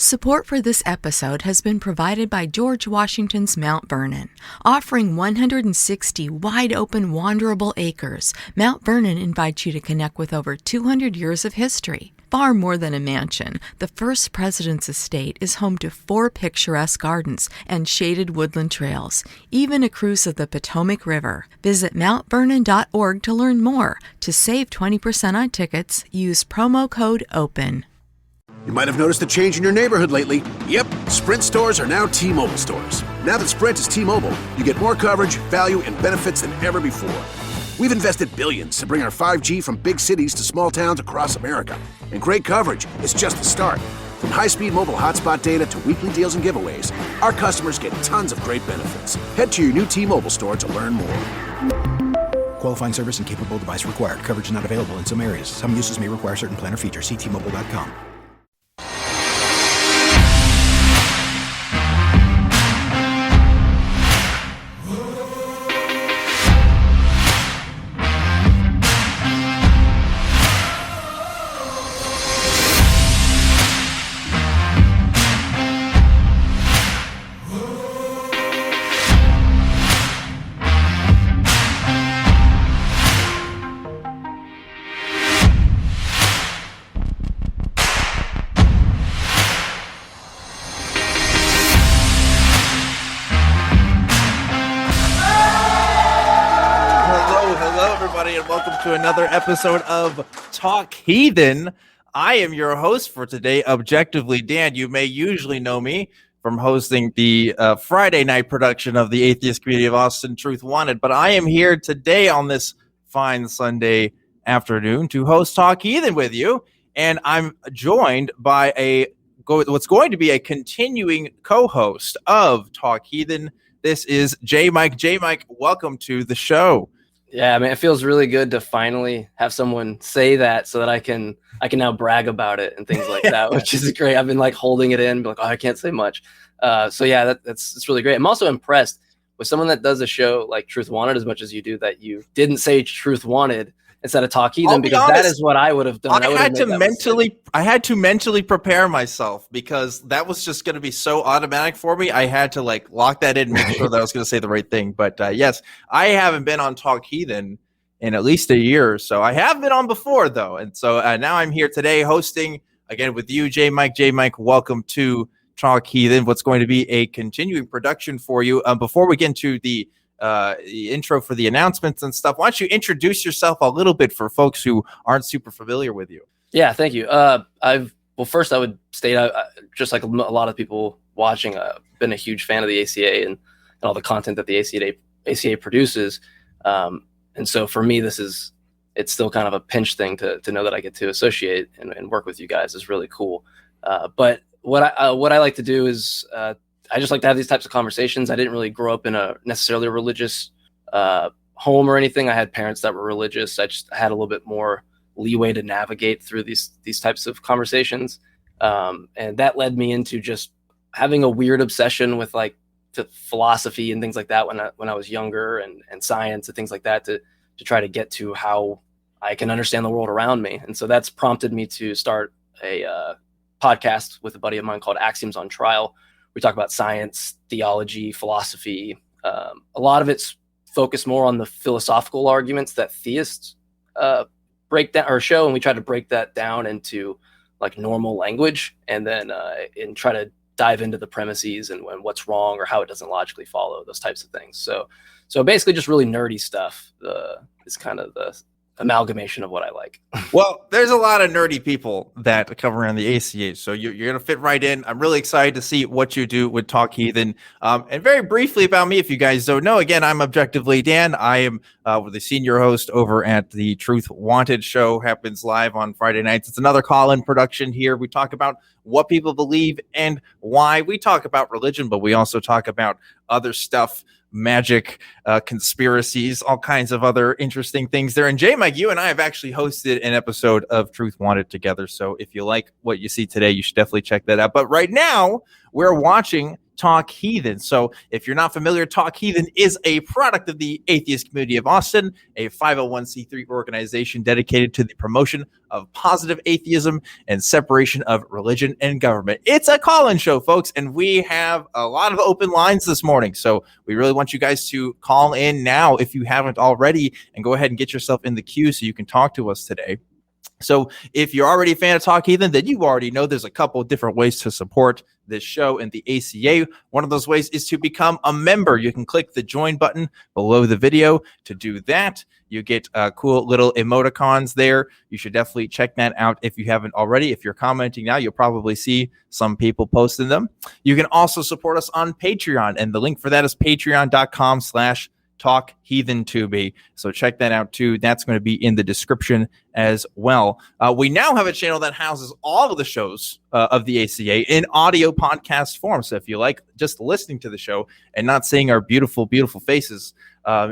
Support for this episode has been provided by George Washington's Mount Vernon. Offering 160 wide-open wanderable acres, Mount Vernon invites you to connect with over 200 years of history. Far more than a mansion, the first president's estate is home to 4 picturesque gardens and shaded woodland trails, even a cruise of the Potomac River. Visit mountvernon.org to learn more. To save 20% on tickets, use promo code OPEN. You might have noticed a change in your neighborhood lately. Yep, Sprint stores are now T-Mobile stores. Now that Sprint is T-Mobile, you get more coverage, value, and benefits than ever before. We've invested billions to bring our 5G from big cities to small towns across America. And great coverage is just the start. From high-speed mobile hotspot data to weekly deals and giveaways, our customers get tons of great benefits. Head to your new T-Mobile store to learn more. Qualifying service and capable device required. Coverage not available in some areas. Some uses may require certain plan or features. See T-Mobile.com. To another episode of Talk Heathen. I am your host for today, Objectively Dan. You may usually know me from hosting the Friday night production of the Atheist Community of Austin, Truth Wanted, but I am here today on this fine Sunday afternoon to host Talk Heathen with you, and I'm joined by what's going to be a continuing co-host of Talk Heathen. This is J. Mike. J. Mike, welcome to the show. Yeah, I mean, it feels really good to finally have someone say that so that I can now brag about it and things like that, which is great. I've been like holding it in, like, oh, I can't say much. So yeah, that's really great. I'm also impressed with someone that does a show like Truth Wanted as much as you do, that you didn't say Truth Wanted instead of Talk Heathen, because honest, that is what I would have done. I had to mentally prepare myself, because that was just going to be so automatic for me. I had to like lock that in, make sure that I was going to say the right thing. But yes, I haven't been on Talk Heathen in at least a year or so. I have been on before though, and so now I'm here today hosting again with you, J. Mike. J. Mike, welcome to Talk Heathen. What's going to be a continuing production for you. Before we get into the intro for the announcements and stuff, why don't you introduce yourself a little bit for folks who aren't super familiar with you? Yeah, thank you. First I would state, just like a lot of people watching, I've been a huge fan of the ACA and all the content that the ACA produces. And so for me, it's still kind of a pinch thing to know that I get to associate and work with you guys is really cool. But what I like to do is, I just like to have these types of conversations. I didn't really grow up in a necessarily religious home or anything. I had parents that were religious. I just had a little bit more leeway to navigate through these types of conversations. And that led me into just having a weird obsession with like to philosophy and things like that when I was younger, and science and things like that, to try to get to how I can understand the world around me. And so that's prompted me to start a podcast with a buddy of mine called Axioms on Trial. We talk about science, theology, philosophy. A lot of it's focused more on the philosophical arguments that theists break down or show, and we try to break that down into like normal language, and then and try to dive into the premises and what's wrong or how it doesn't logically follow, those types of things. So basically, just really nerdy stuff is kind of the amalgamation of what I like. Well, there's a lot of nerdy people that come around the ACH, so you're going to fit right in. I'm really excited to see what you do with Talk Heathen. And very briefly about me, if you guys don't know, again, I'm Objectively Dan. I am the senior host over at the Truth Wanted show. Happens live on Friday nights. It's another call-in production here. We talk about what people believe and why. We talk about religion, but we also talk about other stuff, magic, conspiracies, all kinds of other interesting things there. And J. Mike, you and I have actually hosted an episode of Truth Wanted together. So if you like what you see today, you should definitely check that out. But right now, we're watching Talk Heathen. So if you're not familiar, Talk Heathen is a product of the Atheist Community of Austin, a 501c3 organization dedicated to the promotion of positive atheism and separation of religion and government. It's a call-in show, folks, and we have a lot of open lines this morning. So we really want you guys to call in now if you haven't already, and go ahead and get yourself in the queue so you can talk to us today. So if you're already a fan of Talk Heathen, then you already know there's a couple of different ways to support this show and the ACA. One of those ways is to become a member. You can click the join button below the video to do that. You get cool little emoticons there. You should definitely check that out if you haven't already. If you're commenting now, you'll probably see some people posting them. You can also support us on Patreon, and the link for that is patreon.com/TalkHeathenTube. So check that out too. That's going to be in the description as well. We now have a channel that houses all of the shows of the ACA in audio podcast form. So if you like just listening to the show and not seeing our beautiful, beautiful faces,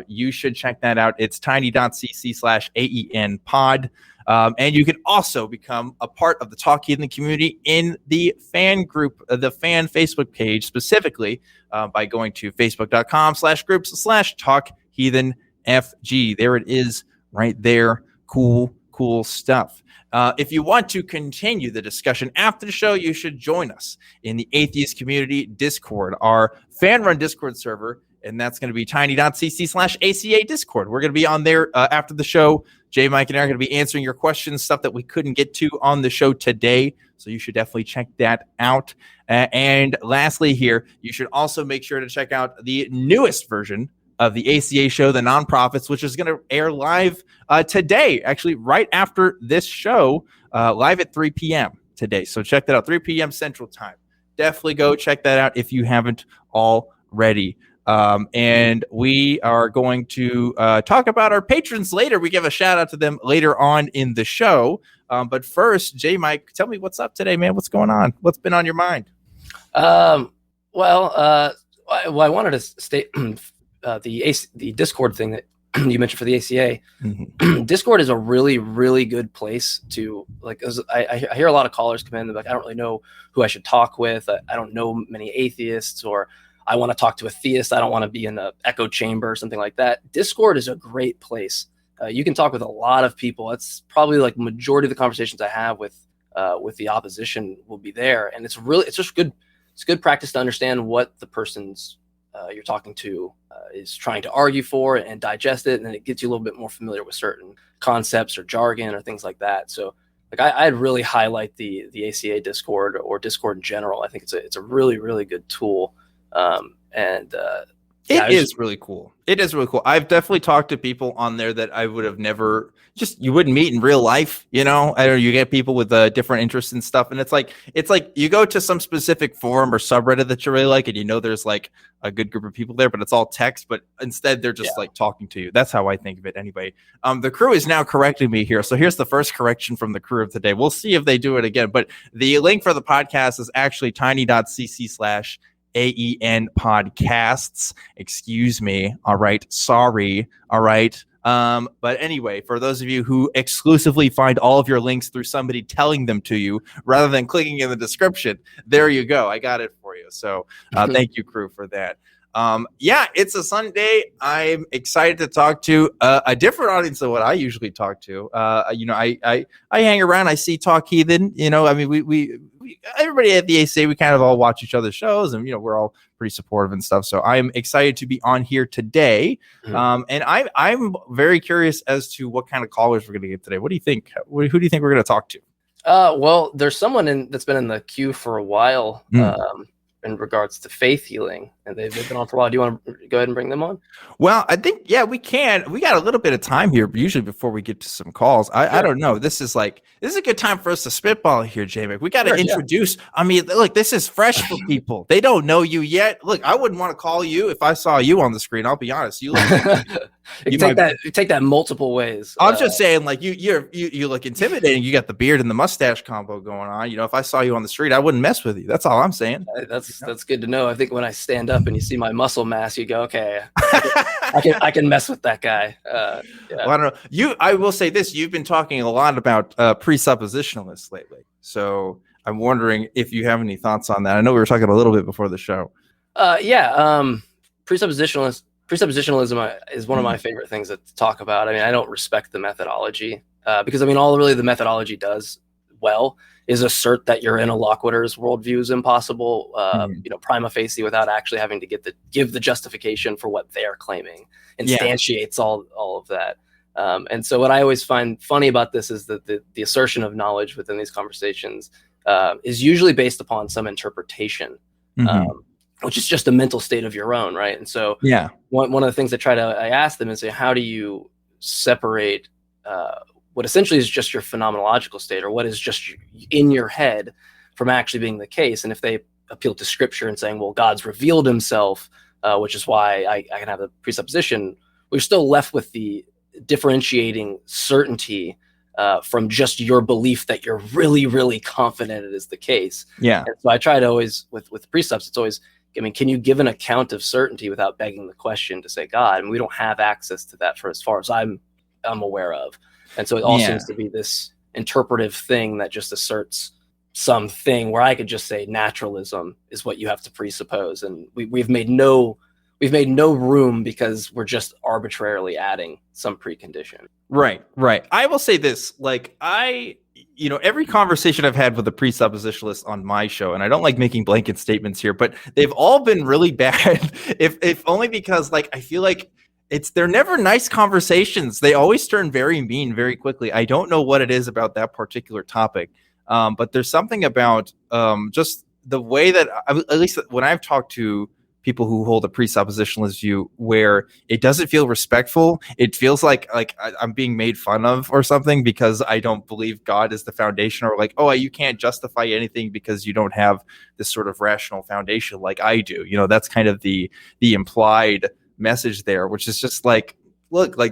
you should check that out. It's tiny.cc/AEN pod. And you can also become a part of the Talk Heathen community in the fan group, the fan Facebook page specifically, by going to facebook.com/groups/TalkHeathenFG. There it is right there. Cool stuff. If you want to continue the discussion after the show, you should join us in the Atheist Community Discord, our fan-run Discord server, and that's going to be tiny.cc/ACA Discord. We're going to be on there after the show. Jay, Mike, and I are going to be answering your questions, stuff that we couldn't get to on the show today. So you should definitely check that out. And lastly here, you should also make sure to check out the newest version of the ACA show, The Nonprofits, which is going to air live today, actually right after this show, live at 3 p.m. today. So check that out, 3 p.m. Central Time. Definitely go check that out if you haven't already. And we are going to talk about our patrons later. We give a shout out to them later on in the show. But first, J. Mike, tell me what's up today, man. What's going on? What's been on your mind? I wanted to state the Discord thing that you mentioned for the ACA. Mm-hmm. Discord is a really, really good place to, like, I hear a lot of callers come in, they're like, I don't really know who I should talk with. I don't know many atheists, or I want to talk to a theist. I don't want to be in an echo chamber or something like that. Discord is a great place. You can talk with a lot of people. That's probably like majority of the conversations I have with the opposition will be there. And it's just good. It's good practice to understand what the person's you're talking to is trying to argue for, and digest it. And then it gets you a little bit more familiar with certain concepts or jargon or things like that. So like I'd really highlight the ACA Discord, or Discord in general. I think it's a really, really good tool. It is really cool. It is really cool. I've definitely talked to people on there that I would have never you wouldn't meet in real life. You know, I don't know, you get people with different interests and stuff. And it's like you go to some specific forum or subreddit that you really like, and you know, there's like a good group of people there, but it's all text, but instead they're just like talking to you. That's how I think of it anyway. The crew is now correcting me here. So here's the first correction from the crew of today. We'll see if they do it again, but the link for the podcast is actually tiny.cc/AEN podcasts. Excuse me. All right. Sorry. All right. But anyway, for those of you who exclusively find all of your links through somebody telling them to you rather than clicking in the description, there you go. I got it for you. So thank you, crew, for that. It's a Sunday. I'm excited to talk to a different audience than what I usually talk to. I hang around. I see Talk Heathen. You know, I mean, we everybody at the ACA, we kind of all watch each other's shows, and, you know, we're all pretty supportive and stuff. So I'm excited to be on here today. Mm-hmm. And I'm very curious as to what kind of callers we're going to get today. What do you think? Who do you think we're going to talk to? Well, there's someone that's been in the queue for a while. In regards to faith healing, and they've been on for a while. Do you want to go ahead and bring them on? Well, I think, we can. We got a little bit of time here, usually before we get to some calls. I don't know. This is a good time for us to spitball here, J-Mac. We got to introduce. Yeah. I mean, look, this is fresh for people. They don't know you yet. Look, I wouldn't want to call you if I saw you on the screen. I'll be honest. You look. You take that multiple ways. I'm just saying, like, you look intimidating. You got the beard and the mustache combo going on. You know, if I saw you on the street, I wouldn't mess with you. That's all I'm saying. That's good to know. I think when I stand up and you see my muscle mass, you go, okay, I can mess with that guy. Well, I don't know. I will say this: you've been talking a lot about presuppositionalists lately, so I'm wondering if you have any thoughts on that. I know we were talking a little bit before the show. Presuppositionalism is one of my favorite things to talk about. I mean, I don't respect the methodology because, I mean, all really the methodology does well is assert that your interlocutor's worldview is impossible, prima facie, without actually having to give the justification for what they're claiming, instantiates all of that. And so what I always find funny about this is that the assertion of knowledge within these conversations is usually based upon some interpretation, which is just a mental state of your own, right? And so one of the things I ask them is, how do you separate what essentially is just your phenomenological state, or what is just in your head, from actually being the case? And if they appeal to scripture and saying, well, God's revealed himself, which is why I can have the presupposition, we're still left with the differentiating certainty from just your belief that you're really, really confident it is the case. Yeah. And so I try to always, with precepts, it's always, I mean, can you give an account of certainty without begging the question to say God? And we don't have access to that for as far as I'm aware of. And so it all seems to be this interpretive thing that just asserts something where I could just say naturalism is what you have to presuppose. And we've made no room because we're just arbitrarily adding some precondition. Right. I will say this, every conversation I've had with a presuppositionalist on my show, and I don't like making blanket statements here, but they've all been really bad, if only because I feel like they're never nice conversations. They always turn very mean very quickly. I don't know what it is about that particular topic, but there's something about just the way that, at least when I've talked to people who hold a presuppositionalist view, where it doesn't feel respectful. It feels like I'm being made fun of or something because I don't believe God is the foundation, or you can't justify anything because you don't have this sort of rational foundation like I do. That's kind of the implied message there, which is just look,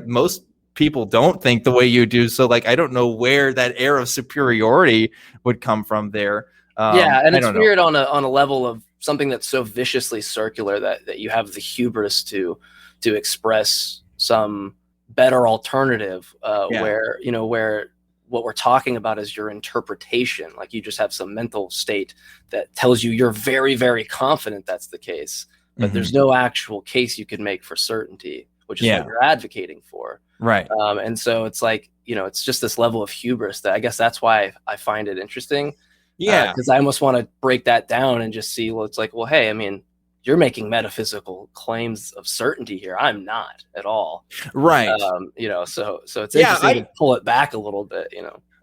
most people don't think the way you do. So I don't know where that air of superiority would come from there. And it's weird on a level of something that's so viciously circular that you have the hubris to express some better alternative where what we're talking about is your interpretation. You just have some mental state that tells you you're very, very confident that's the case, but there's no actual case you can make for certainty, which is what you're advocating for. Right. And so it's it's just this level of hubris that I guess that's why I find it interesting. Yeah, because I almost want to break that down and just see, hey, I mean, you're making metaphysical claims of certainty here. I'm not at all. Right. So it's interesting to pull it back a little bit,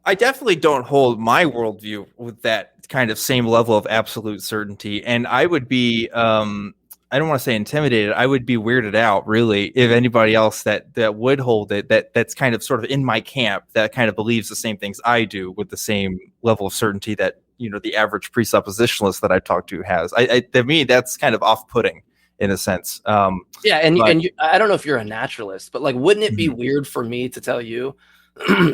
I definitely don't hold my worldview with that kind of same level of absolute certainty. And I would be, I don't want to say intimidated. I would be weirded out, really, if anybody else that would hold it, that's kind of sort of in my camp, that kind of believes the same things I do with the same level of certainty that the average presuppositionalist that I talk to has. To me, that's kind of off-putting in a sense. I don't know if you're a naturalist, but wouldn't it be weird for me to tell you,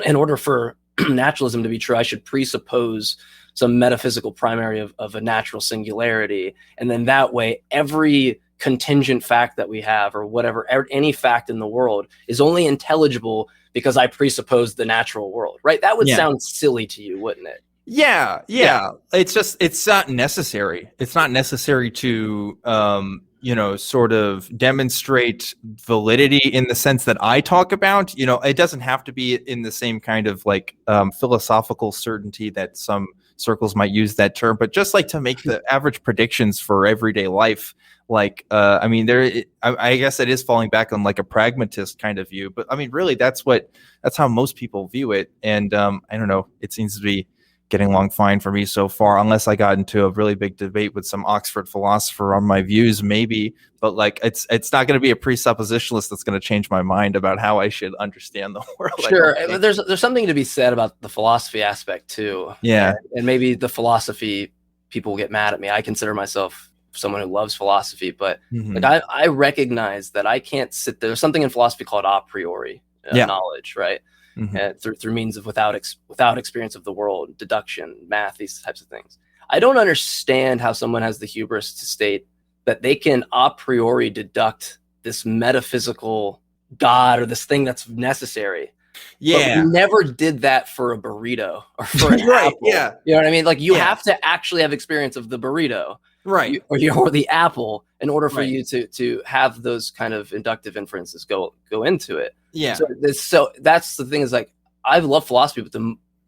in order for naturalism to be true, I should presuppose some metaphysical primary of a natural singularity, and then that way every contingent fact that we have, or whatever, any fact in the world, is only intelligible because I presuppose the natural world, right? That would sound silly to you, wouldn't it? Yeah. It's not necessary. It's not necessary to sort of demonstrate validity in the sense that I talk about. It doesn't have to be in the same kind of philosophical certainty that some circles might use that term, but just to make the average predictions for everyday life. I guess it is falling back on a pragmatist kind of view, but I mean, really, that's how most people view it. And I don't know, it seems to be getting along fine for me so far, unless I got into a really big debate with some Oxford philosopher on my views, maybe. But it's not going to be a presuppositionalist that's going to change my mind about how I should understand the world. Sure, there's something to be said about the philosophy aspect too. Yeah, and maybe the philosophy people will get mad at me. I consider myself someone who loves philosophy, but I recognize that I can't sit there. There's something in philosophy called a priori knowledge, right? Through means of without experience of the world, deduction, math, these types of things. I don't understand how someone has the hubris to state that they can a priori deduct this metaphysical God or this thing that's necessary But we never did that for a burrito or for an right, apple. yeah. You know what I mean? Like you have to actually have experience of the burrito, right, or the apple in order for you to have those kind of inductive inferences go into it. Yeah. So that's the thing is like I love philosophy, but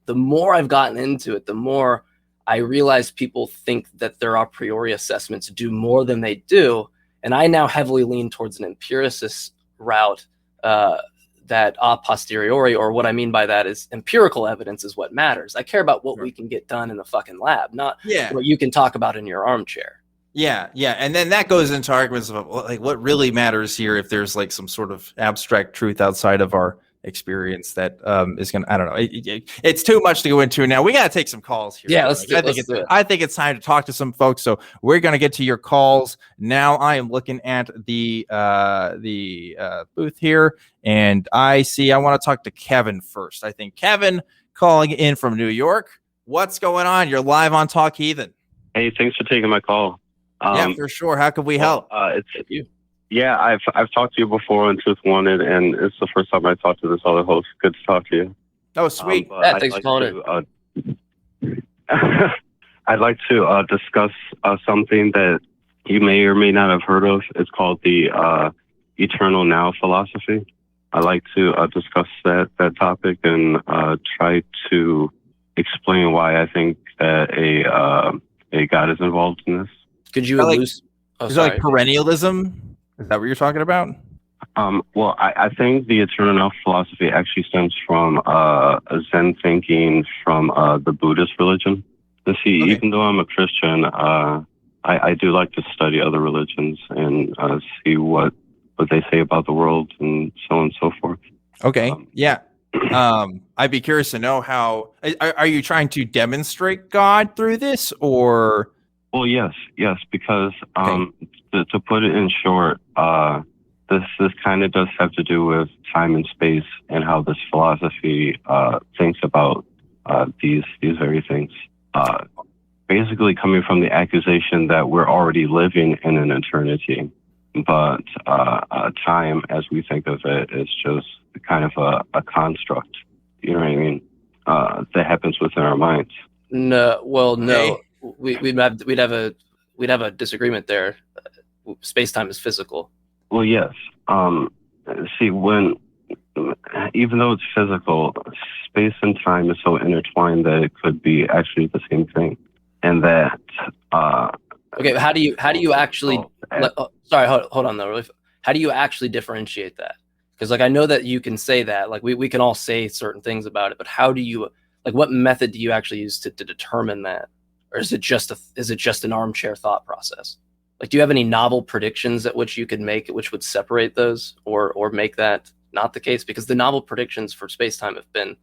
the more I've gotten into it, the more I realize people think that their a priori assessments do more than they do, and I now heavily lean towards an empiricist route. That a posteriori, or what I mean by that is empirical evidence is what matters. I care about what we can get done in the fucking lab, not what you can talk about in your armchair. Yeah. And then that goes into arguments of like what really matters here if there's like some sort of abstract truth outside of our experience that is going to, I don't know. It's too much to go into now. We got to take some calls here. Yeah, I think it's time to talk to some folks. So we're going to get to your calls now. I am looking at the booth here, and I want to talk to Kevin first. I think Kevin calling in from New York. What's going on? You're live on Talk Heathen. Hey, thanks for taking my call. Yeah, for sure. How could we help? It's you. Yeah, I've talked to you before on Truth Wanted, and it's the first time I talked to this other host. Good to talk to you. Oh, sweet. Thanks for calling in. I'd like to discuss something that you may or may not have heard of. It's called the eternal now philosophy. I'd like to discuss that topic and try to explain why I think that a God is involved in this. Could you is it like perennialism? Is that what you're talking about? Well, I think the eternal now philosophy actually stems from Zen thinking from the Buddhist religion. And see, even though I'm a Christian, I do like to study other religions and see what they say about the world and so on and so forth. Okay. I'd be curious to know how. Are you trying to demonstrate God through this, or? Well, yes, because to put it in short, this kind of does have to do with time and space and how this philosophy thinks about these very things. Basically, coming from the accusation that we're already living in an eternity, but time, as we think of it, is just kind of a construct. You know what I mean? That happens within our minds. No. We'd have a disagreement there. Space-time is physical. Well, yes. See, even though it's physical, space and time is so intertwined that it could be actually the same thing, and that. Okay, how do you actually? Sorry, hold on though. How do you actually differentiate that? Because like I know that you can say that, like we can all say certain things about it, but how do you what method do you actually use to determine that? Or is it just an armchair thought process? Like, do you have any novel predictions at which you could make, which would separate those, or make that not the case? Because the novel predictions for space-time have been,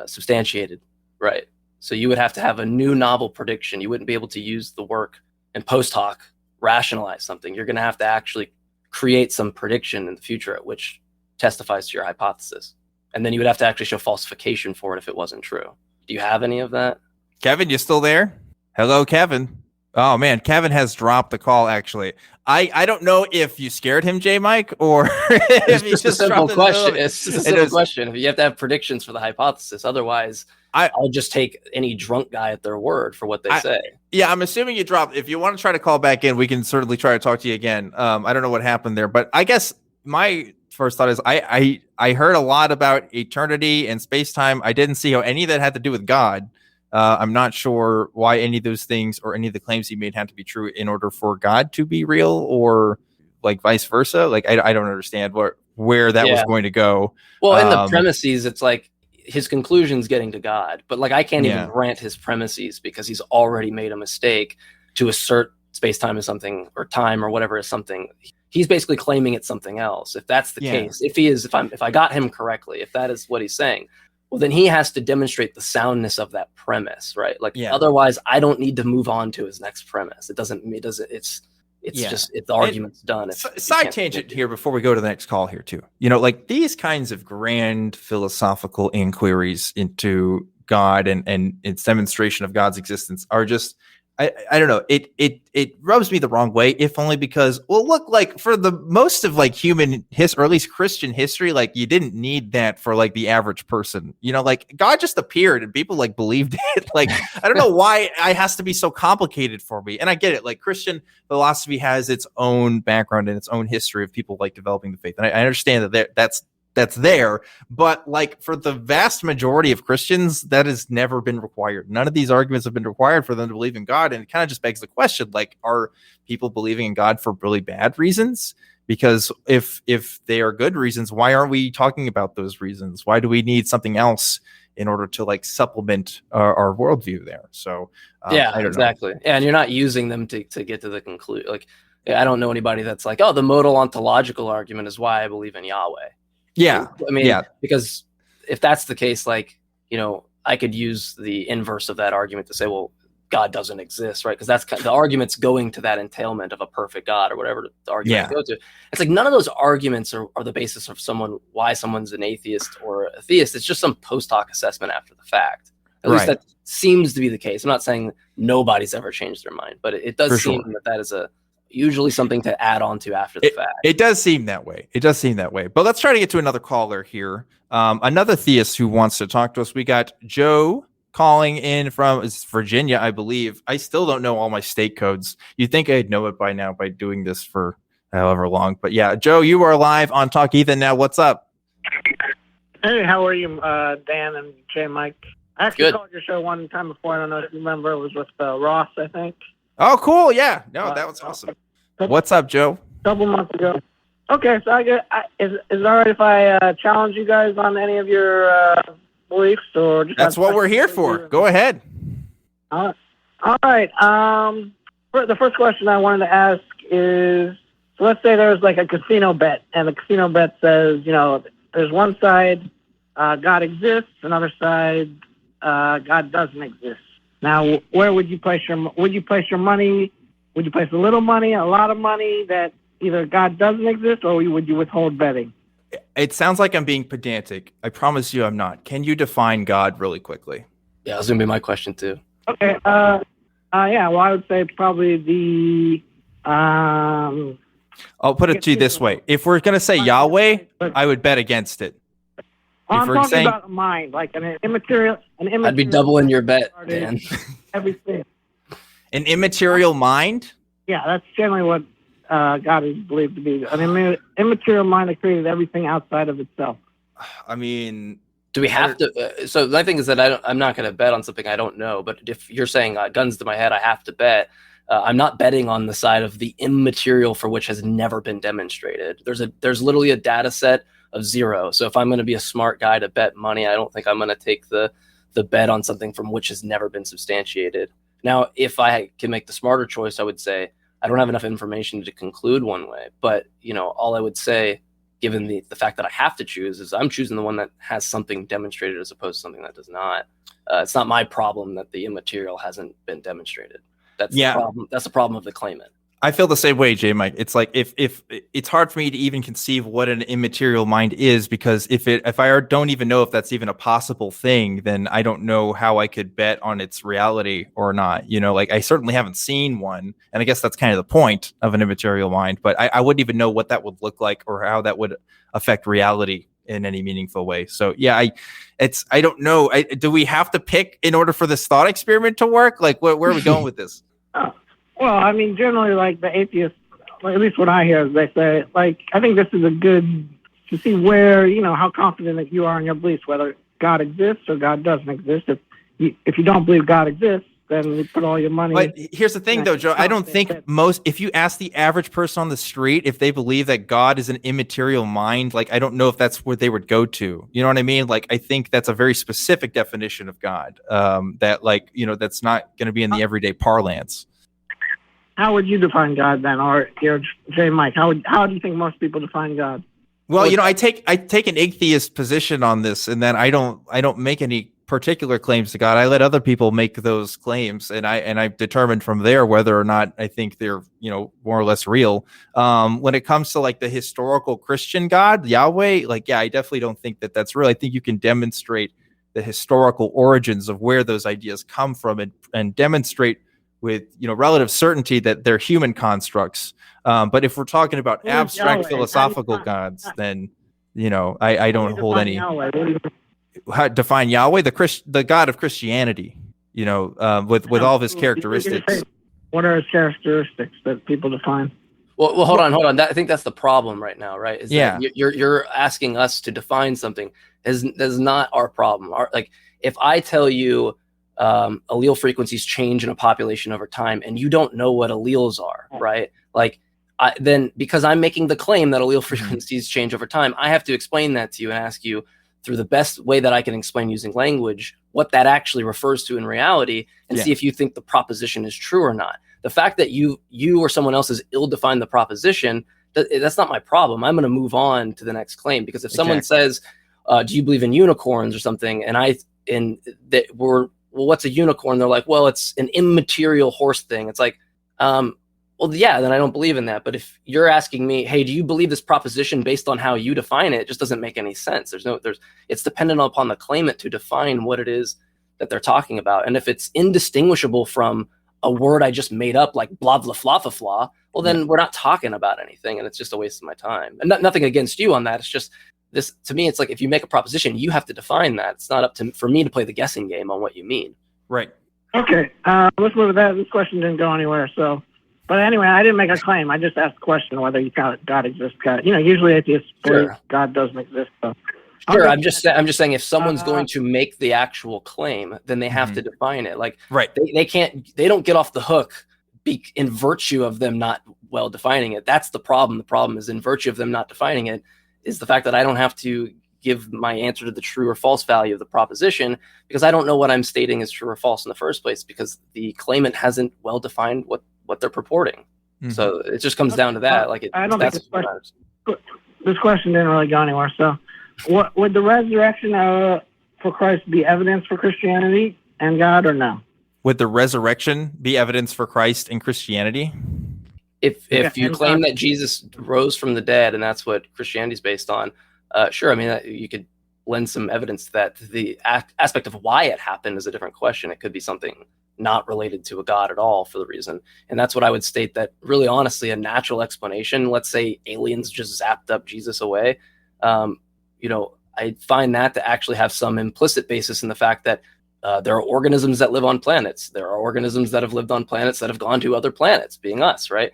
substantiated, right? So you would have to have a new novel prediction. You wouldn't be able to use the work and post hoc rationalize something. You're going to have to actually create some prediction in the future at which testifies to your hypothesis, and then you would have to actually show falsification for it if it wasn't true. Do you have any of that? Kevin, you still there? Hello, Kevin. Oh man, Kevin has dropped the call. Actually, I don't know if you scared him, J. Mike, or if it's just a simple question. It's just a simple question. You have to have predictions for the hypothesis. Otherwise, I'll just take any drunk guy at their word for what they say. Yeah, I'm assuming you dropped. If you want to try to call back in, we can certainly try to talk to you again. I don't know what happened there, but I guess my first thought is I heard a lot about eternity and space-time. I didn't see how any of that had to do with God. I'm not sure why any of those things or any of the claims he made had to be true in order for God to be real, or like vice versa. Like I don't understand where that was going to go. Well, in the premises, it's like his conclusion's getting to God, but like I can't even grant his premises because he's already made a mistake to assert space-time is something, or time or whatever is something. He's basically claiming it's something else. If that's the case, if I got him correctly, if that is what he's saying, well, then he has to demonstrate the soundness of that premise, right? Like otherwise I don't need to move on to his next premise. It's the argument's done. Side tangent here before we go to the next call here too. Like these kinds of grand philosophical inquiries into God and its demonstration of God's existence are just, I don't know. It rubs me the wrong way, if only because, well, look, like for the most of like human history, or at least Christian history, like you didn't need that for like the average person. You know, like God just appeared and people like believed it. Like I don't know why it has to be so complicated for me. And I get it. Like Christian philosophy has its own background and its own history of people like developing the faith, and I understand that that's there, but like for the vast majority of Christians, that has never been required. None of these arguments have been required for them to believe in God. And it kind of just begs the question, like, are people believing in God for really bad reasons? Because if they are good reasons, why aren't we talking about those reasons? Why do we need something else in order to like supplement our worldview there? So yeah, I don't exactly. know. And you're not using them to get to the conclusion. Like, I don't know anybody that's like, oh, the modal ontological argument is why I believe in Yahweh. Yeah. I mean, yeah. Because if that's the case, like, you know, I could use the inverse of that argument to say, well, God doesn't exist, right? Because that's the argument's going to that entailment of a perfect God or whatever the argument goes to. It's like none of those arguments are the basis of why someone's an atheist or a theist. It's just some post hoc assessment after the fact. At least that seems to be the case. I'm not saying nobody's ever changed their mind, but it does seem that is usually something to add on to after the fact. It does seem that way. But let's try to get to another caller here. Another theist who wants to talk to us. We got Joe calling in from Virginia, I believe. I still don't know all my state codes. You'd think I'd know it by now by doing this for however long. But yeah, Joe, you are live on Talk Ethan now. What's up? Hey, how are you, Dan and J. Mike? I actually called your show one time before. I don't know if you remember. It was with Ross, I think. Oh, cool. Yeah. No, that was awesome. What's up, Joe? A couple months ago. Okay, so is it all right if I challenge you guys on any of your beliefs? Or just that's what we're here for. Go ahead. All right. The first question I wanted to ask is, so let's say there's like a casino bet, and the casino bet says, you know, there's one side, God exists, another side, God doesn't exist. Now, where would you place your money? Would you place a little money, a lot of money that either God doesn't exist, or would you withhold betting? It sounds like I'm being pedantic. I promise you I'm not. Can you define God really quickly? Yeah, that's going to be my question too. Okay. Yeah, well, I would say probably the... I'll put it to you this way. If we're going to say Yahweh, I would bet against it. I'm talking about a mind, like an immaterial... I'd be doubling your bet, Dan. Everything. An immaterial mind? Yeah, that's generally what God is believed to be. An immaterial mind that created everything outside of itself. I mean... Do we have to... so my thing is that I'm not going to bet on something I don't know, but if you're saying guns to my head, I have to bet, I'm not betting on the side of the immaterial for which has never been demonstrated. There's literally a data set of 0. So if I'm going to be a smart guy to bet money, I don't think I'm going to take the bet on something from which has never been substantiated. Now, if I can make the smarter choice, I would say I don't have enough information to conclude one way. But, you know, all I would say, given the fact that I have to choose, is I'm choosing the one that has something demonstrated as opposed to something that does not. It's not my problem that the immaterial hasn't been demonstrated. That's the problem. That's the problem of the claimant. I feel the same way, J. Mike. It's like if it's hard for me to even conceive what an immaterial mind is, because if I don't even know if that's even a possible thing, then I don't know how I could bet on its reality or not. You know, like I certainly haven't seen one, and I guess that's kind of the point of an immaterial mind. But I wouldn't even know what that would look like or how that would affect reality in any meaningful way. So yeah, I don't know. Do we have to pick in order for this thought experiment to work? Like where are we going with this? Well, I mean, generally, like the atheists, at least what I hear is they say, like, I think this is a good to see where, you know, how confident that you are in your beliefs, whether God exists or God doesn't exist. If you don't believe God exists, then you put all your money. But here's the thing, though, Joe. I don't think if you ask the average person on the street if they believe that God is an immaterial mind, like I don't know if that's where they would go to. You know what I mean? Like I think that's a very specific definition of God. That like you know that's not going to be in the everyday parlance. How would you define God then, or J. Mike? How do you think most people define God? Well, you know, I take an atheist position on this, and then I don't make any particular claims to God. I let other people make those claims, and I determined from there whether or not I think they're, you know, more or less real. When it comes to like the historical Christian God, Yahweh, like, yeah, I definitely don't think that that's real. I think you can demonstrate the historical origins of where those ideas come from and demonstrate relative certainty that they're human constructs. But if we're talking about abstract philosophical gods, then I don't hold any. How define Yahweh, the God of Christianity, with all of his characteristics. What are his characteristics that people define? Well, hold on. I think that's the problem right now, right? That you're asking us to define something. That's not our problem. If I tell you allele frequencies change in a population over time, and you don't know what alleles are, right? Then because I'm making the claim that allele frequencies change over time, I have to explain that to you and ask you through the best way that I can explain using language what that actually refers to in reality, and see if you think the proposition is true or not. The fact that you or someone else has ill-defined the proposition, that's not my problem. I'm going to move on to the next claim, because if someone says, do you believe in unicorns or something? What's a unicorn? They're like, well, it's an immaterial horse thing. It's like, well, yeah, then I don't believe in that. But if you're asking me, hey, do you believe this proposition based on how you define it? It just doesn't make any sense. It's dependent upon the claimant to define what it is that they're talking about. And if it's indistinguishable from a word I just made up, like blah, blah, blah, blah, blah, well, then we're not talking about anything, and it's just a waste of my time. And nothing against you on that. It's just this, to me, it's like if you make a proposition, you have to define that. It's not up for me to play the guessing game on what you mean. Right. Okay. Let's move with that. This question didn't go anywhere. But anyway, I didn't make a claim. I just asked a question whether you count God exists. Usually atheists believe God doesn't exist. So. Sure. I'm just saying if someone's going to make the actual claim, then they have to define it. They don't get off the hook in virtue of them not well defining it. That's the problem. The problem is in virtue of them not defining it is the fact that I don't have to give my answer to the true or false value of the proposition, because I don't know what I'm stating is true or false in the first place, because the claimant hasn't well defined what they're purporting. So it just comes down to that. I don't think this question didn't really go anywhere. So what would the resurrection for Christ be evidence for Christianity and God, or no? Would the resurrection be evidence for Christ and Christianity? If you claim that Jesus rose from the dead and that's what Christianity is based on, sure. I mean, you could lend some evidence to that. The aspect of why it happened is a different question. It could be something not related to a God at all for the reason. And that's what I would state, that really honestly a natural explanation, let's say aliens just zapped up Jesus away. I find that to actually have some implicit basis in the fact that there are organisms that live on planets. There are organisms that have lived on planets that have gone to other planets, being us, right?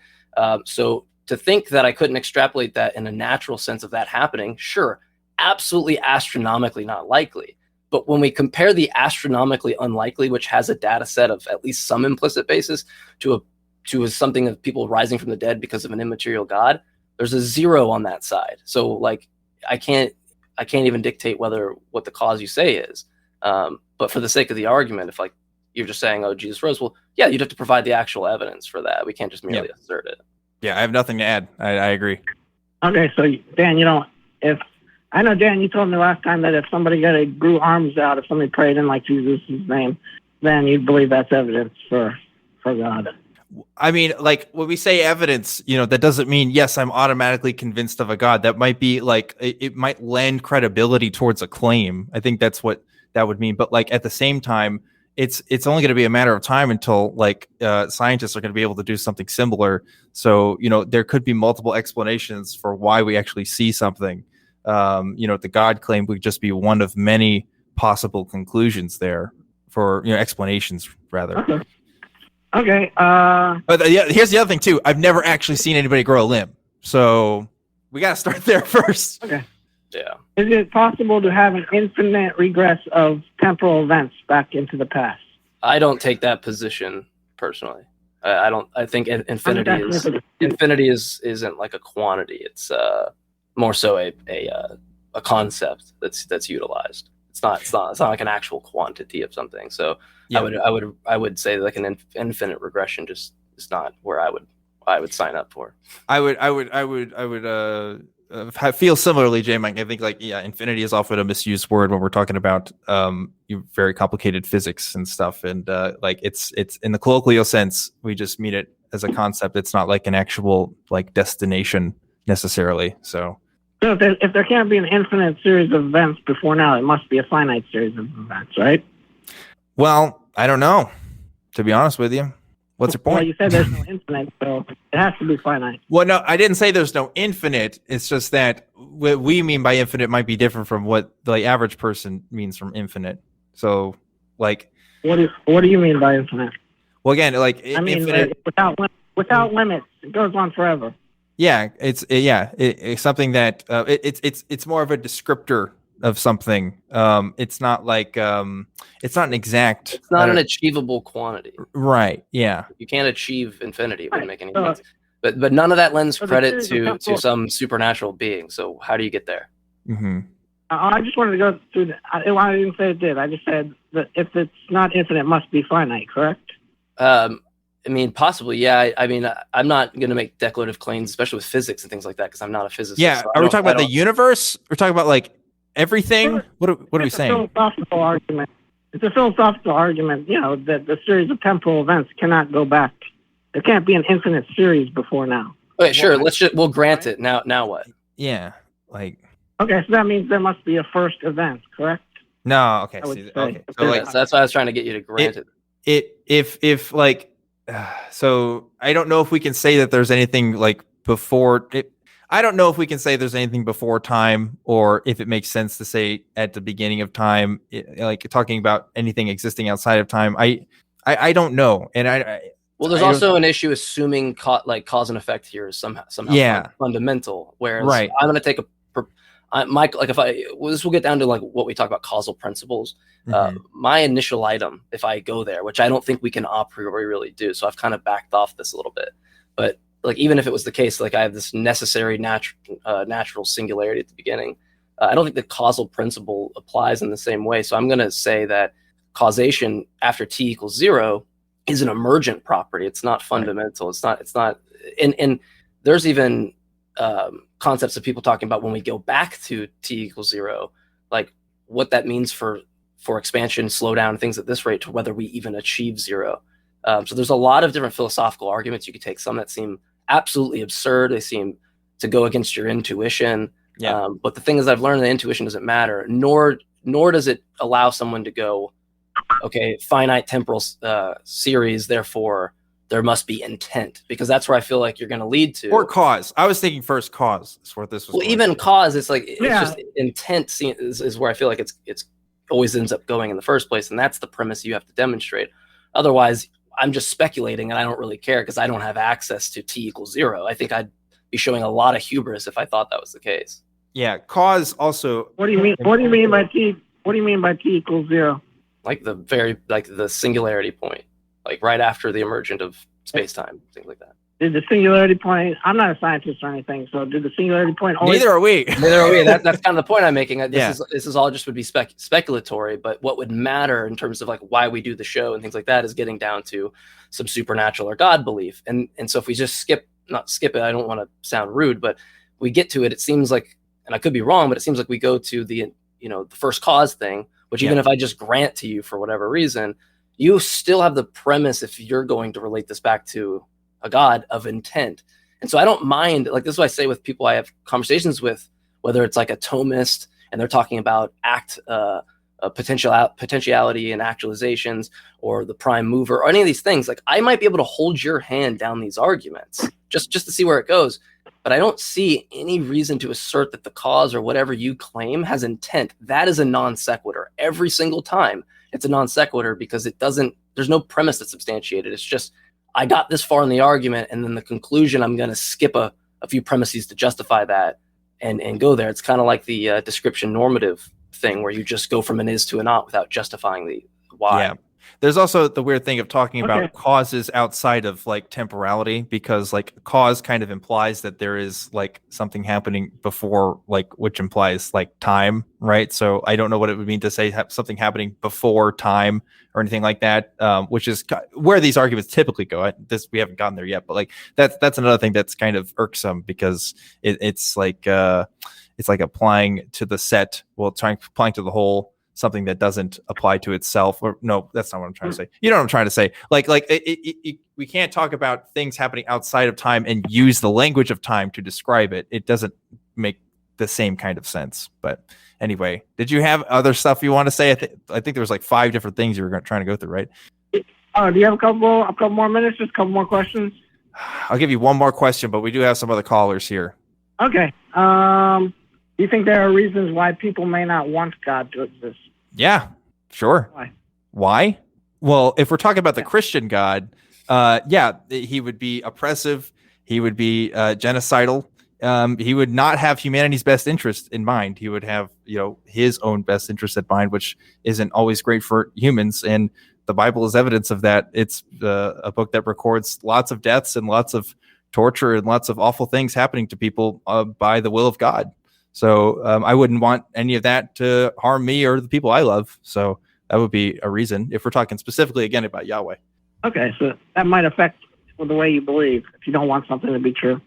So to think that I couldn't extrapolate that in a natural sense of that happening, sure, absolutely astronomically not likely. But when we compare the astronomically unlikely, which has a data set of at least some implicit basis, to something of people rising from the dead because of an immaterial God, there's a zero on that side. So I can't even dictate what the cause you say is. But for the sake of the argument, if you're just saying, oh, Jesus rose, well, yeah, you'd have to provide the actual evidence for that. We can't just merely assert it. Yeah, I have nothing to add. I agree. Okay, so Dan, I know, Dan, you told me last time that if somebody grew arms out, if somebody prayed in Jesus' name, then you'd believe that's evidence for God. I mean, when we say evidence, that doesn't mean, yes, I'm automatically convinced of a God. That might be it might lend credibility towards a claim. I think that's what that would mean. But at the same time, it's only going to be a matter of time until scientists are going to be able to do something similar. So, there could be multiple explanations for why we actually see something. The God claim would just be one of many possible conclusions there for, explanations rather. Okay. But here's the other thing too. I've never actually seen anybody grow a limb. So we got to start there first. Okay. Yeah. Is it possible to have an infinite regress of temporal events back into the past? I don't take that position personally. I don't. I think infinity isn't like a quantity. It's more so a concept that's utilized. It's not like an actual quantity of something. So yeah. I would say an infinite regression just is not where I would sign up for. I would feel similarly, J Mike. I think infinity is often a misused word when we're talking about very complicated physics and stuff. And it's in the colloquial sense, we just mean it as a concept. It's not like an actual destination necessarily. So if there can't be an infinite series of events before now, it must be a finite series of events, right? Well, I don't know, to be honest with you. What's your Well, point? you said there's no infinite, so it has to be finite. Well, no, I didn't say there's no infinite. It's just that what we mean by infinite might be different from what the average person means from infinite. So, like, What do you mean by infinite? well, again, like I mean, infinite. without limits, it goes on forever. Yeah, it's something that it's more of a descriptor of something. It's not like it's not an exact. It's not an achievable quantity. Right. Yeah. You can't achieve infinity. It wouldn't make any Right. sense. But none of that lends So the credit series of to some supernatural being. So how do you get there? Mm-hmm. I just wanted to go through. I didn't say it did. I just said that if it's not infinite, it must be finite. Correct? I mean, possibly, yeah. I mean, I'm not going to make declarative claims, especially with physics and things like that, because I'm not a physicist. Yeah. so Are we talking about the universe? We're talking about like everything. What are we It's saying? a philosophical argument. It's a philosophical argument. You know that the series of temporal events cannot go back. There can't be an infinite series before now. Okay, sure. We'll grant it. Now what? Yeah. Like Okay, so that means there must be a first event, correct? no. Okay. I would See, say. okay. So Yeah, like so that's why I was trying to get you to grant it. if like so I don't know if we can say that there's anything like before it. I don't know if we can say there's anything before time or if it makes sense to say at the beginning of time, like talking about anything existing outside of time. I don't know. And Well, there's also an issue assuming cause and effect here is somehow Yeah. fundamental. Whereas Right. I'm going to take this will get down to like what we talk about causal principles. My initial item, if I go there, which I don't think we can a priori really do, so I've kind of backed off this a little bit. But like even if it was the case, like I have this necessary natural singularity at the beginning, I don't think the causal principle applies in the same way. So I'm going to say that causation after t equals 0 is an emergent property. It's not fundamental. It's not. And there's even concepts of people talking about when we go back to t equals 0, like what that means for expansion, slowdown, things at this rate, to whether we even achieve 0. So there's a lot of different philosophical arguments you could take. Some that seem absolutely absurd. They seem to go against your intuition. Yeah. But the thing is, I've learned that intuition doesn't matter, nor does it allow someone to go, okay, finite temporal series, therefore there must be intent, because that's where I feel like you're going to lead to. or cause. I was thinking first cause is what this was. Well, going even to. cause, it's like it's Yeah. just intent is where I feel like it's always ends up going in the first place, and that's the premise you have to demonstrate. Otherwise, I'm just speculating, and I don't really care because I don't have access to t equals 0. I think I'd be showing a lot of hubris if I thought that was the case. Yeah, cause also. What do you mean? What do you mean by t? What do you mean by t equals 0? Like the singularity point, like right after the emergent of space-time, things like that. Did the singularity point? I'm not a scientist or anything, so did the singularity point always? Neither are we. Neither are we. That's kind of the point I'm making. Yeah. This is all just would be speculatory, but what would matter in terms of like why we do the show and things like that is getting down to some supernatural or God belief. And so if we just not skip it, I don't want to sound rude, but we get to it, it seems like, and I could be wrong, but it seems like we go to the first cause thing, which even if I just grant to you for whatever reason, you still have the premise, if you're going to relate this back to a God, of intent. And so I don't mind, like this is what I say with people I have conversations with, whether it's like a Thomist and they're talking about potentiality and actualizations, or the prime mover, or any of these things. Like I might be able to hold your hand down these arguments just to see where it goes. But I don't see any reason to assert that the cause or whatever you claim has intent. That is a non sequitur. Every single time it's a non sequitur because there's no premise that's substantiated. It's just, I got this far in the argument, and then the conclusion, I'm going to skip a few premises to justify that and go there. It's kind of like the description normative thing where you just go from an is to a not without justifying the why. Yeah. There's also the weird thing of talking about Okay. causes outside of like temporality, because like cause kind of implies that there is like something happening before, like, which implies like time, right? So I don't know what it would mean to say something happening before time or anything like that, which is where these arguments typically go. We haven't gotten there yet, but like that's another thing that's kind of irksome, because it's like applying to the set, applying to the whole, something that doesn't apply to itself. Or no, that's not what I'm trying to say. You know what I'm trying to say? Like we can't talk about things happening outside of time and use the language of time to describe it. It doesn't make the same kind of sense. But anyway, did you have other stuff you want to say? I think there was like 5 different things you were trying to go through, right? Oh, do you have a couple more minutes? Just a couple more questions? I'll give you one more question, but we do have some other callers here. Okay. Do you think there are reasons why people may not want God to exist? Yeah, sure. Why? Well, if we're talking about the Christian God, he would be oppressive. He would be genocidal. He would not have humanity's best interest in mind. He would have, his own best interest in mind, which isn't always great for humans. And the Bible is evidence of that. It's a book that records lots of deaths and lots of torture and lots of awful things happening to people by the will of God. So I wouldn't want any of that to harm me or the people I love. So that would be a reason if we're talking specifically, again, about Yahweh. Okay, so that might affect the way you believe if you don't want something to be true.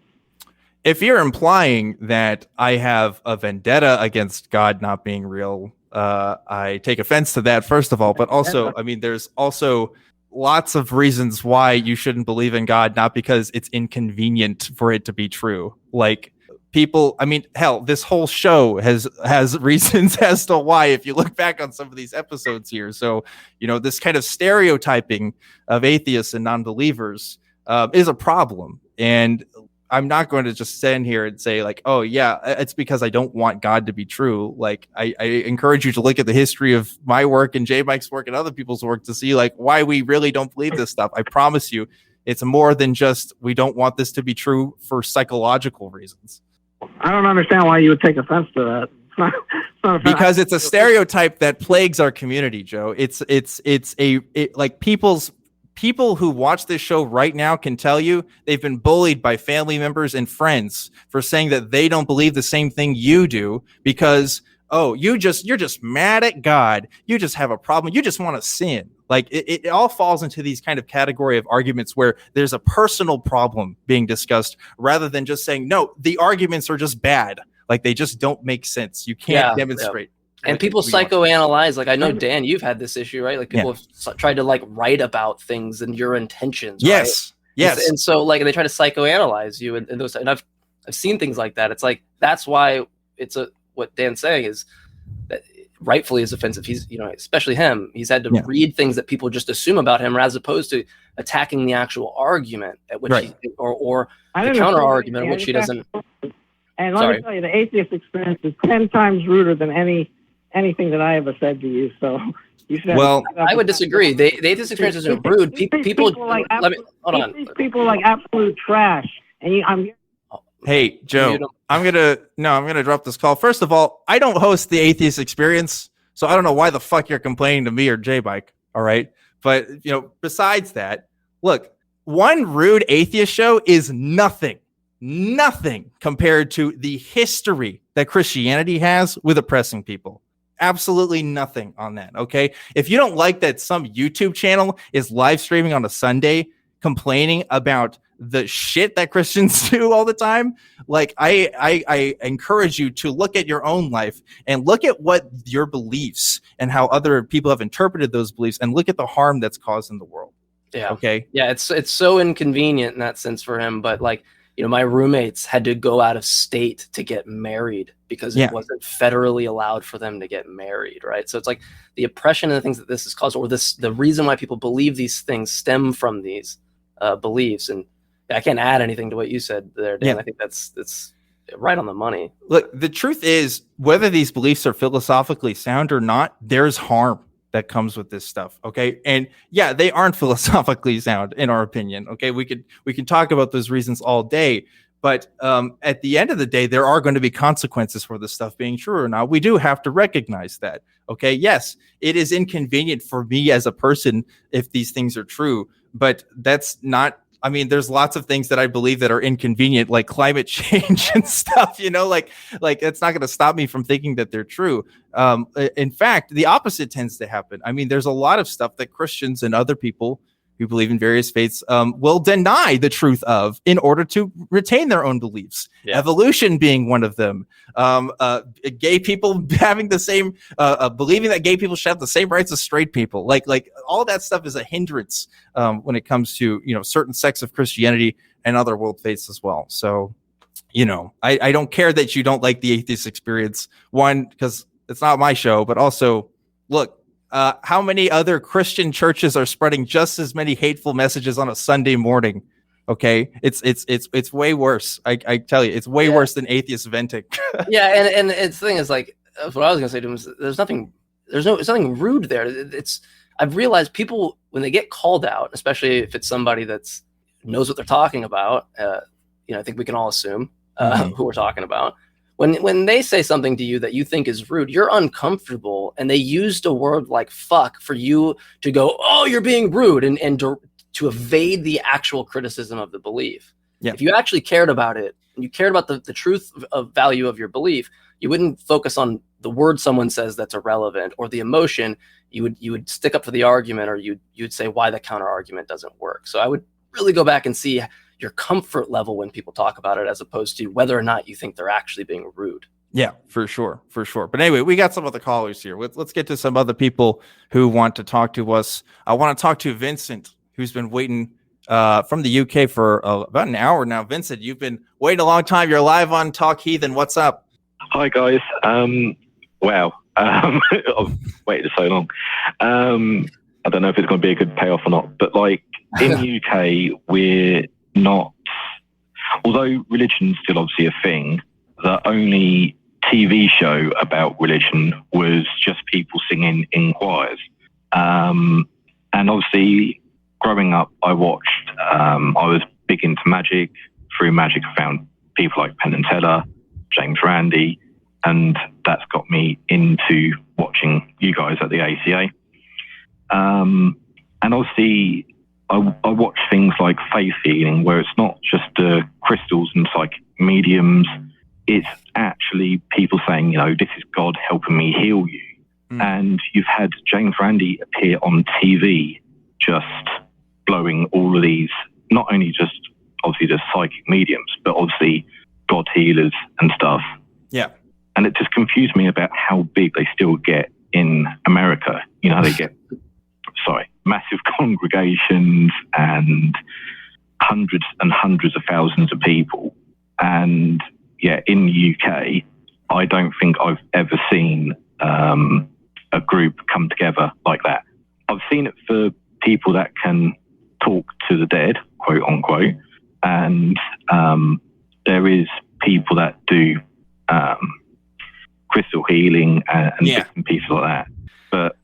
If you're implying that I have a vendetta against God not being real, I take offense to that, first of all. But also, there's also lots of reasons why you shouldn't believe in God, not because it's inconvenient for it to be true. Like people, hell, this whole show has reasons as to why, if you look back on some of these episodes here. So, this kind of stereotyping of atheists and non-believers is a problem. And I'm not going to just stand here and say like, oh yeah, it's because I don't want God to be true. Like I encourage you to look at the history of my work and J Mike's work and other people's work to see like why we really don't believe this stuff. I promise you, it's more than just we don't want this to be true for psychological reasons. I don't understand why you would take offense to that. It's not because it's a stereotype that plagues our community, Joe. It's like people who watch this show right now can tell you they've been bullied by family members and friends for saying that they don't believe the same thing you do because, you're just mad at God. You just have a problem. You just want to sin. Like it all falls into these kind of category of arguments where there's a personal problem being discussed rather than just saying, no, the arguments are just bad. Like they just don't make sense. You can't demonstrate. Yeah. And people psychoanalyze. Like I know, Dan, you've had this issue, right? Like people have tried to like write about things and your intentions. Yes. Right? Yes. And so like they try to psychoanalyze you and those. And I've seen things like that. It's like that's why what Dan's saying is that rightfully is offensive. He's especially him. He's had to read things that people just assume about him, as opposed to attacking the actual argument at which or the counter argument which he doesn't. And let me tell you, the atheist experience is 10 times ruder than anything that I ever said to you. So you said. Well, I would disagree. The atheist experience isn't rude. People like hold on. People like absolute trash. And hey, Joe, I'm gonna drop this call. First of all, I don't host the atheist experience, so I don't know why the fuck you're complaining to me or J-Bike. All right, but besides that, look, one rude atheist show is nothing compared to the history that Christianity has with oppressing people. Absolutely nothing on that. Okay. If you don't like that some YouTube channel is live streaming on a Sunday complaining about the shit that Christians do all the time, like I encourage you to look at your own life and look at what your beliefs and how other people have interpreted those beliefs and look at the harm that's caused in the world. Yeah. Okay. Yeah. It's so inconvenient in that sense for him. But like, my roommates had to go out of state to get married because it wasn't federally allowed for them to get married, right? So it's like the oppression and the things that this has caused, or the reason why people believe these things stem from these beliefs. And I can't add anything to what you said there, Dan. I think that's right on the money. Look, the truth is, whether these beliefs are philosophically sound or not, there's harm that comes with this stuff. Okay. And they aren't philosophically sound in our opinion. Okay. We can talk about those reasons all day, but at the end of the day, there are going to be consequences for this stuff being true or not. We do have to recognize that. Okay. Yes, it is inconvenient for me as a person if these things are true, but that's not, there's lots of things that I believe that are inconvenient, like climate change and stuff, like it's not going to stop me from thinking that they're true. In fact, the opposite tends to happen. There's a lot of stuff that Christians and other people who believe in various faiths will deny the truth of in order to retain their own beliefs. Yeah. Evolution being one of them. Gay people having the same, believing that gay people should have the same rights as straight people. Like all that stuff is a hindrance when it comes to, certain sects of Christianity and other world faiths as well. So, I don't care that you don't like the atheist experience. One, because it's not my show, but also, look, how many other Christian churches are spreading just as many hateful messages on a Sunday morning? Okay, it's way worse. I tell you, it's way worse than atheist venting. Yeah, and it's the thing is like what I was gonna say to him is there's nothing rude there. I've realized people when they get called out, especially if it's somebody that's knows what they're talking about. I think we can all assume who we're talking about. When they say something to you that you think is rude, you're uncomfortable, and they used a word like "fuck" for you to go, "Oh, you're being rude," and to evade the actual criticism of the belief. Yeah. If you actually cared about it, and you cared about the truth of value of your belief, you wouldn't focus on the word someone says that's irrelevant or the emotion. You would stick up for the argument, or you'd say why the counter argument doesn't work. So I would really go back and see your comfort level when people talk about it, as opposed to whether or not you think they're actually being rude. Yeah, for sure. But anyway, we got some other callers here. Let's get to some other people who want to talk to us. I want to talk to Vincent, who's been waiting from the UK for about an hour now. Vincent, you've been waiting a long time. You're live on Talk Heathen. What's up? Hi, guys. Wow. I've waited so long. I don't know if it's going to be a good payoff or not, but like in the UK, we're not, although religion's still obviously a thing, the only TV show about religion was just people singing in choirs. And obviously, growing up, I watched, I was big into magic. Through magic, I found people like Penn and Teller, James Randi, and that's got me into watching you guys at the ACA. And obviously, I watch things like faith healing, where it's not just crystals and psychic mediums. It's actually people saying, this is God helping me heal you. And you've had James Randi appear on TV just blowing all of these, not only just obviously the psychic mediums, but obviously God healers and stuff. Yeah. And it just confused me about how big they still get in America. They get, massive congregations and hundreds and hundreds of thousands of people. And in the UK, I don't think I've ever seen a group come together like that. I've seen it for people that can talk to the dead, quote unquote, and there is people that do crystal healing and bits and pieces like that. But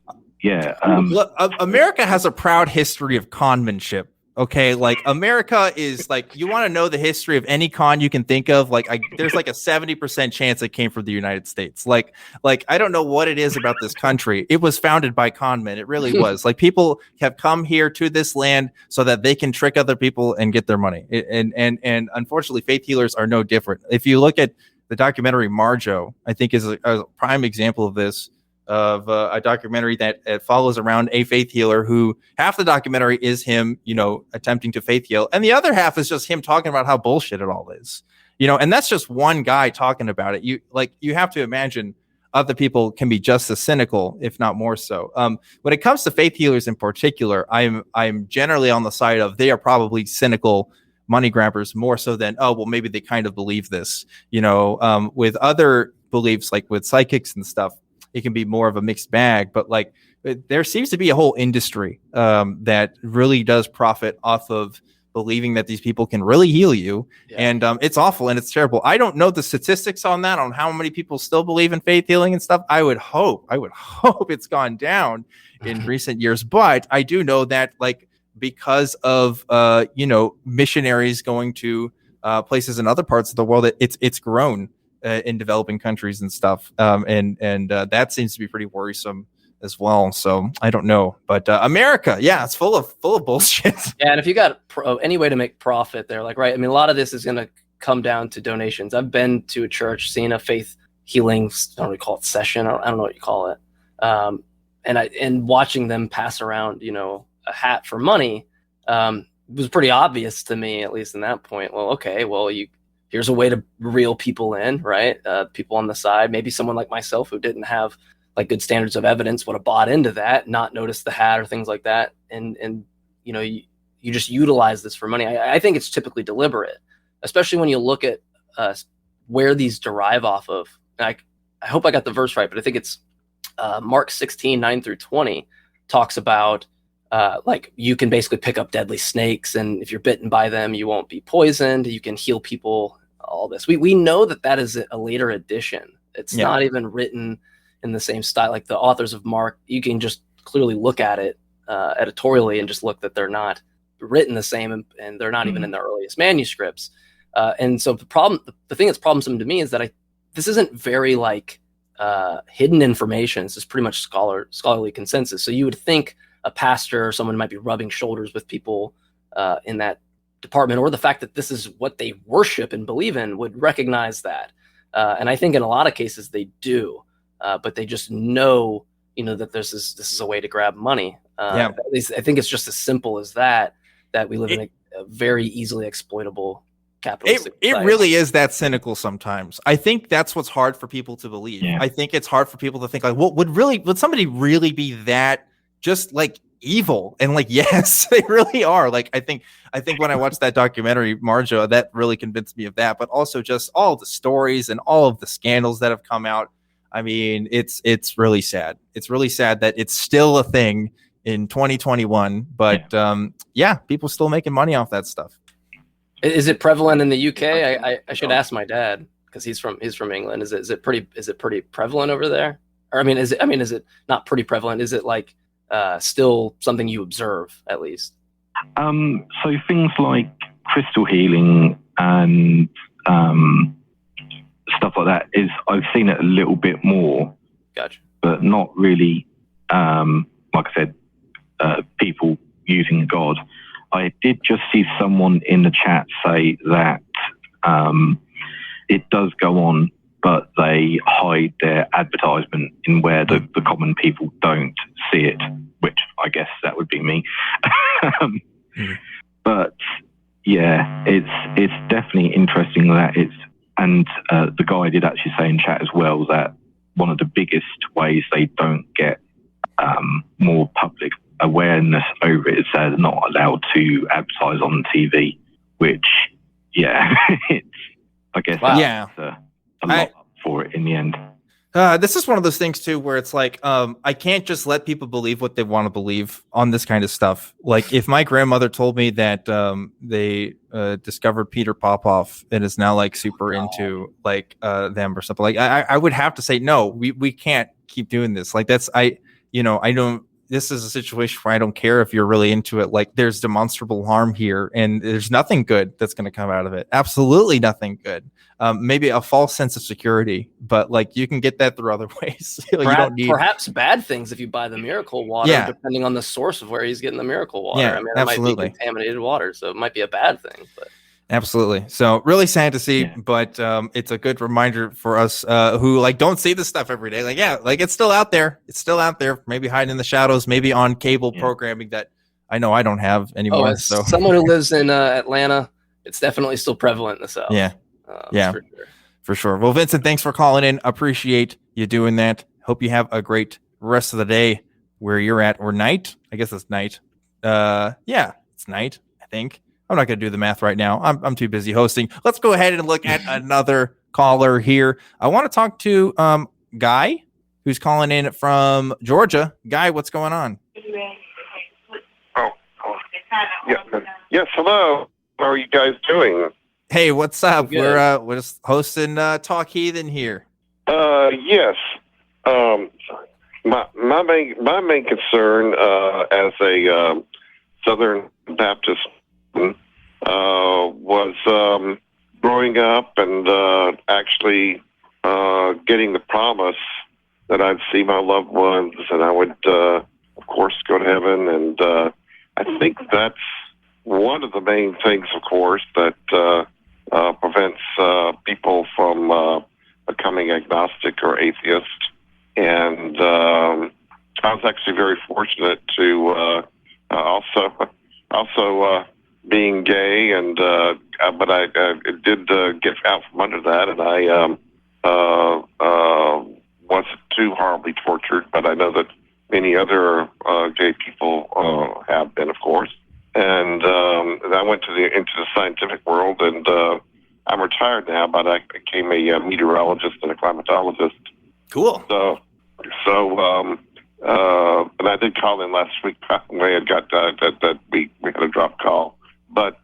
look, America has a proud history of conmanship. Okay, like America is like, you want to know the history of any con you can think of. There's like a 70% chance it came from the United States. Like I don't know what it is about this country. It was founded by con men. It really was. Like people have come here to this land so that they can trick other people and get their money. And unfortunately, faith healers are no different. If you look at the documentary Marjo, I think is a prime example of this. Of a documentary that follows around a faith healer who half the documentary is him, attempting to faith heal. And the other half is just him talking about how bullshit it all is, and that's just one guy talking about it. You have to imagine other people can be just as cynical, if not more so. When it comes to faith healers in particular, I'm generally on the side of they are probably cynical money grabbers more so than, maybe they kind of believe this, with other beliefs, like with psychics and stuff. It can be more of a mixed bag, but there seems to be a whole industry that really does profit off of believing that these people can really heal you. Yeah. And it's awful and it's terrible. I don't know the statistics on that, on how many people still believe in faith healing and stuff. I would hope it's gone down in recent years, but I do know that because of, missionaries going to places in other parts of the world, it's grown. In developing countries and stuff. And that seems to be pretty worrisome as well. So I don't know, but America, it's full of bullshit. Yeah. And if you got any way to make profit there, right. I mean, a lot of this is going to come down to donations. I've been to a church, seen a faith healing, I don't know what you call it, session. I don't know what you call it. And watching them pass around, a hat for money, was pretty obvious to me, at least in that point. Well, okay, here's a way to reel people in, right? People on the side, maybe someone like myself who didn't have good standards of evidence would have bought into that, not noticed the hat or things like that. And you just utilize this for money. I think it's typically deliberate, especially when you look at where these derive off of. I hope I got the verse right, but I think it's Mark 16:9-20 talks about like you can basically pick up deadly snakes, and if you're bitten by them, you won't be poisoned. You can heal people. All this. We know that is a later edition. It's not even written in the same style. Like the authors of Mark, you can just clearly look at it editorially and just look that they're not written the same, and they're not even in the earliest manuscripts. And so the thing that's problemsome to me is that this isn't very like hidden information. This is pretty much scholarly consensus. So you would think a pastor or someone might be rubbing shoulders with people in that department, or the fact that this is what they worship and believe in, would recognize that. And I think in a lot of cases they do, but they just know, that this is a way to grab money. At least I think it's just as simple as that we live in a very easily exploitable capitalistic society. It really is that cynical sometimes. I think that's what's hard for people to believe. Yeah. I think it's hard for people to think like, well, would somebody really be that just like evil? And like, yes, they really are. Like, I think when I watched that documentary, Marjo, that really convinced me of that, but also just all the stories and all of the scandals that have come out. I mean, it's really sad. It's really sad that it's still a thing in 2021, but people still making money off that stuff. Is it prevalent in the UK? I should ask my dad, because he's from England. Is it pretty prevalent over there? Or is it not pretty prevalent? Is it like still something you observe at least? So things like crystal healing and stuff like that I've seen it a little bit more. Gotcha. But not really. Like I said, people using God. I did just see someone in the chat say that it does go on, but they hide their advertisement in where the common people don't see it, which I guess that would be me. But yeah, it's definitely interesting that and the guy did actually say in chat as well that one of the biggest ways they don't get more public awareness over it is they're not allowed to advertise on TV, which it's I guess a lot for it in the end. This is one of those things too where it's like I can't just let people believe what they want to believe on this kind of stuff. Like if my grandmother told me that they discovered Peter Popoff and is now like super into like them or something, like I would have to say no, we can't keep doing this. Like that's I don't. This is a situation where I don't care if you're really into it. Like there's demonstrable harm here and there's nothing good that's going to come out of it. Absolutely nothing good. Maybe a false sense of security, but like you can get that through other ways. Perhaps bad things if you buy the miracle water, depending on the source of where he's getting the miracle water. Yeah, it might be contaminated water, so it might be a bad thing. But absolutely. So really sad to see, but it's a good reminder for us who like don't see this stuff every day. Like, it's still out there. It's still out there. Maybe hiding in the shadows, maybe on cable programming that I know I don't have anymore. So someone who lives in Atlanta, it's definitely still prevalent in the South. For sure. Well, Vincent, thanks for calling in. Appreciate you doing that. Hope you have a great rest of the day where you're at, or night. I guess it's night. It's night, I think. I'm not going to do the math right now. I'm too busy hosting. Let's go ahead and look at another caller here. I want to talk to Guy, who's calling in from Georgia. Guy, what's going on? Yes, hello. How are you guys doing? Hey, what's up? We're just hosting Talk Heathen here. Yes. My main concern as a Southern Baptist was growing up and actually getting the promise that I'd see my loved ones and I would, of course, go to heaven. And I think that's one of the main things, of course, that prevents people from becoming agnostic or atheist. And I was actually very fortunate to also being gay, and but I did get out from under that, and I wasn't too horribly tortured. But I know that many other gay people have been, of course. And I went into the scientific world, and I'm retired now, but I became a meteorologist and a climatologist. Cool. So So, and I did call in last week. I had got that we had a drop call, but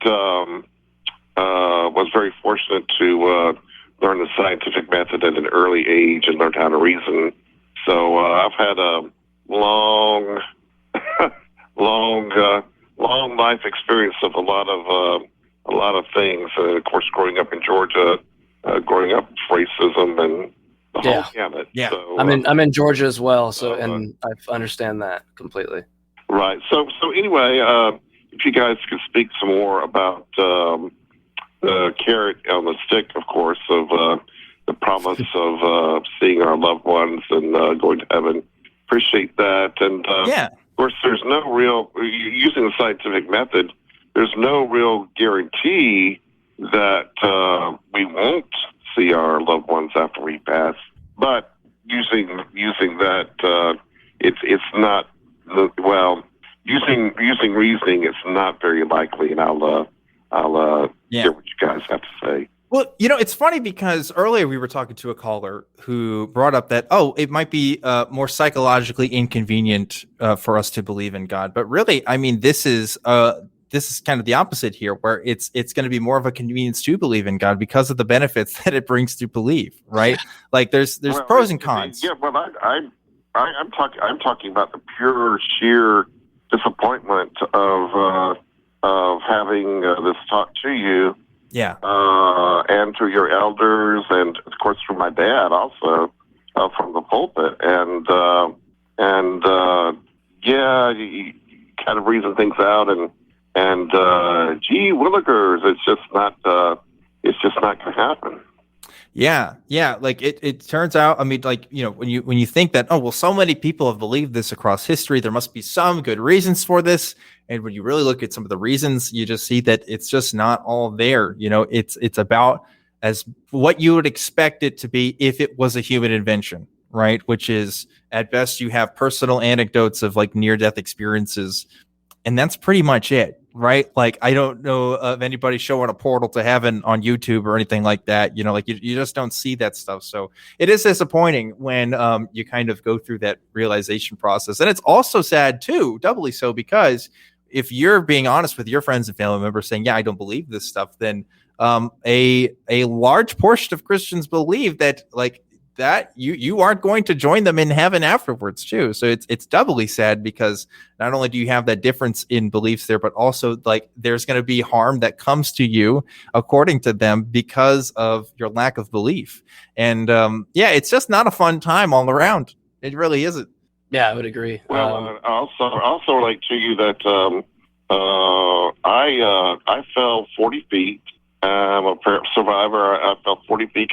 was very fortunate to learn the scientific method at an early age and learn how to reason. So I've had a long, long life experience of a lot of things. And of course, growing up in Georgia, growing up with racism and the whole gamut. Yeah. So, I'm in Georgia as well, so and I understand that completely. Right. So anyway, if you guys could speak some more about the carrot on the stick, of course, of the promise of seeing our loved ones and going to heaven. Appreciate that. And of course, there's no real, using the scientific method, there's no real guarantee that we won't see our loved ones after we pass. But using that, it's not, well, using reasoning, it's not very likely, and I'll hear what you guys have to say. Well, it's funny because earlier we were talking to a caller who brought up that, it might be more psychologically inconvenient for us to believe in God. But really, I mean, this is kind of the opposite here, where it's going to be more of a convenience to believe in God because of the benefits that it brings to believe, right? Like there's pros and cons. Yeah, well, I'm talking about the pure sheer disappointment of having this taught to you. Yeah. And through your elders, and of course through my dad also, from the pulpit, and you kind of reason things out, and gee willikers, it's just not going to happen. Yeah. Like it turns out, I mean, like, when you think that, so many people have believed this across history, there must be some good reasons for this. And when you really look at some of the reasons, you just see that it's just not all there. It's about as what you would expect it to be if it was a human invention, right? Which is at best you have personal anecdotes of like near-death experiences, and that's pretty much it. Right? Like, I don't know of anybody showing a portal to heaven on YouTube or anything like that. Like you just don't see that stuff. So it is disappointing when you kind of go through that realization process. And it's also sad too, doubly so, because if you're being honest with your friends and family members saying, yeah, I don't believe this stuff, then a large portion of Christians believe that that you aren't going to join them in heaven afterwards too. So it's doubly sad because not only do you have that difference in beliefs there, but also like there's going to be harm that comes to you according to them because of your lack of belief. And it's just not a fun time all around. It really isn't. Yeah, I would agree. Well, also relate to you that I fell 40 feet. I'm a survivor. I fell 40 feet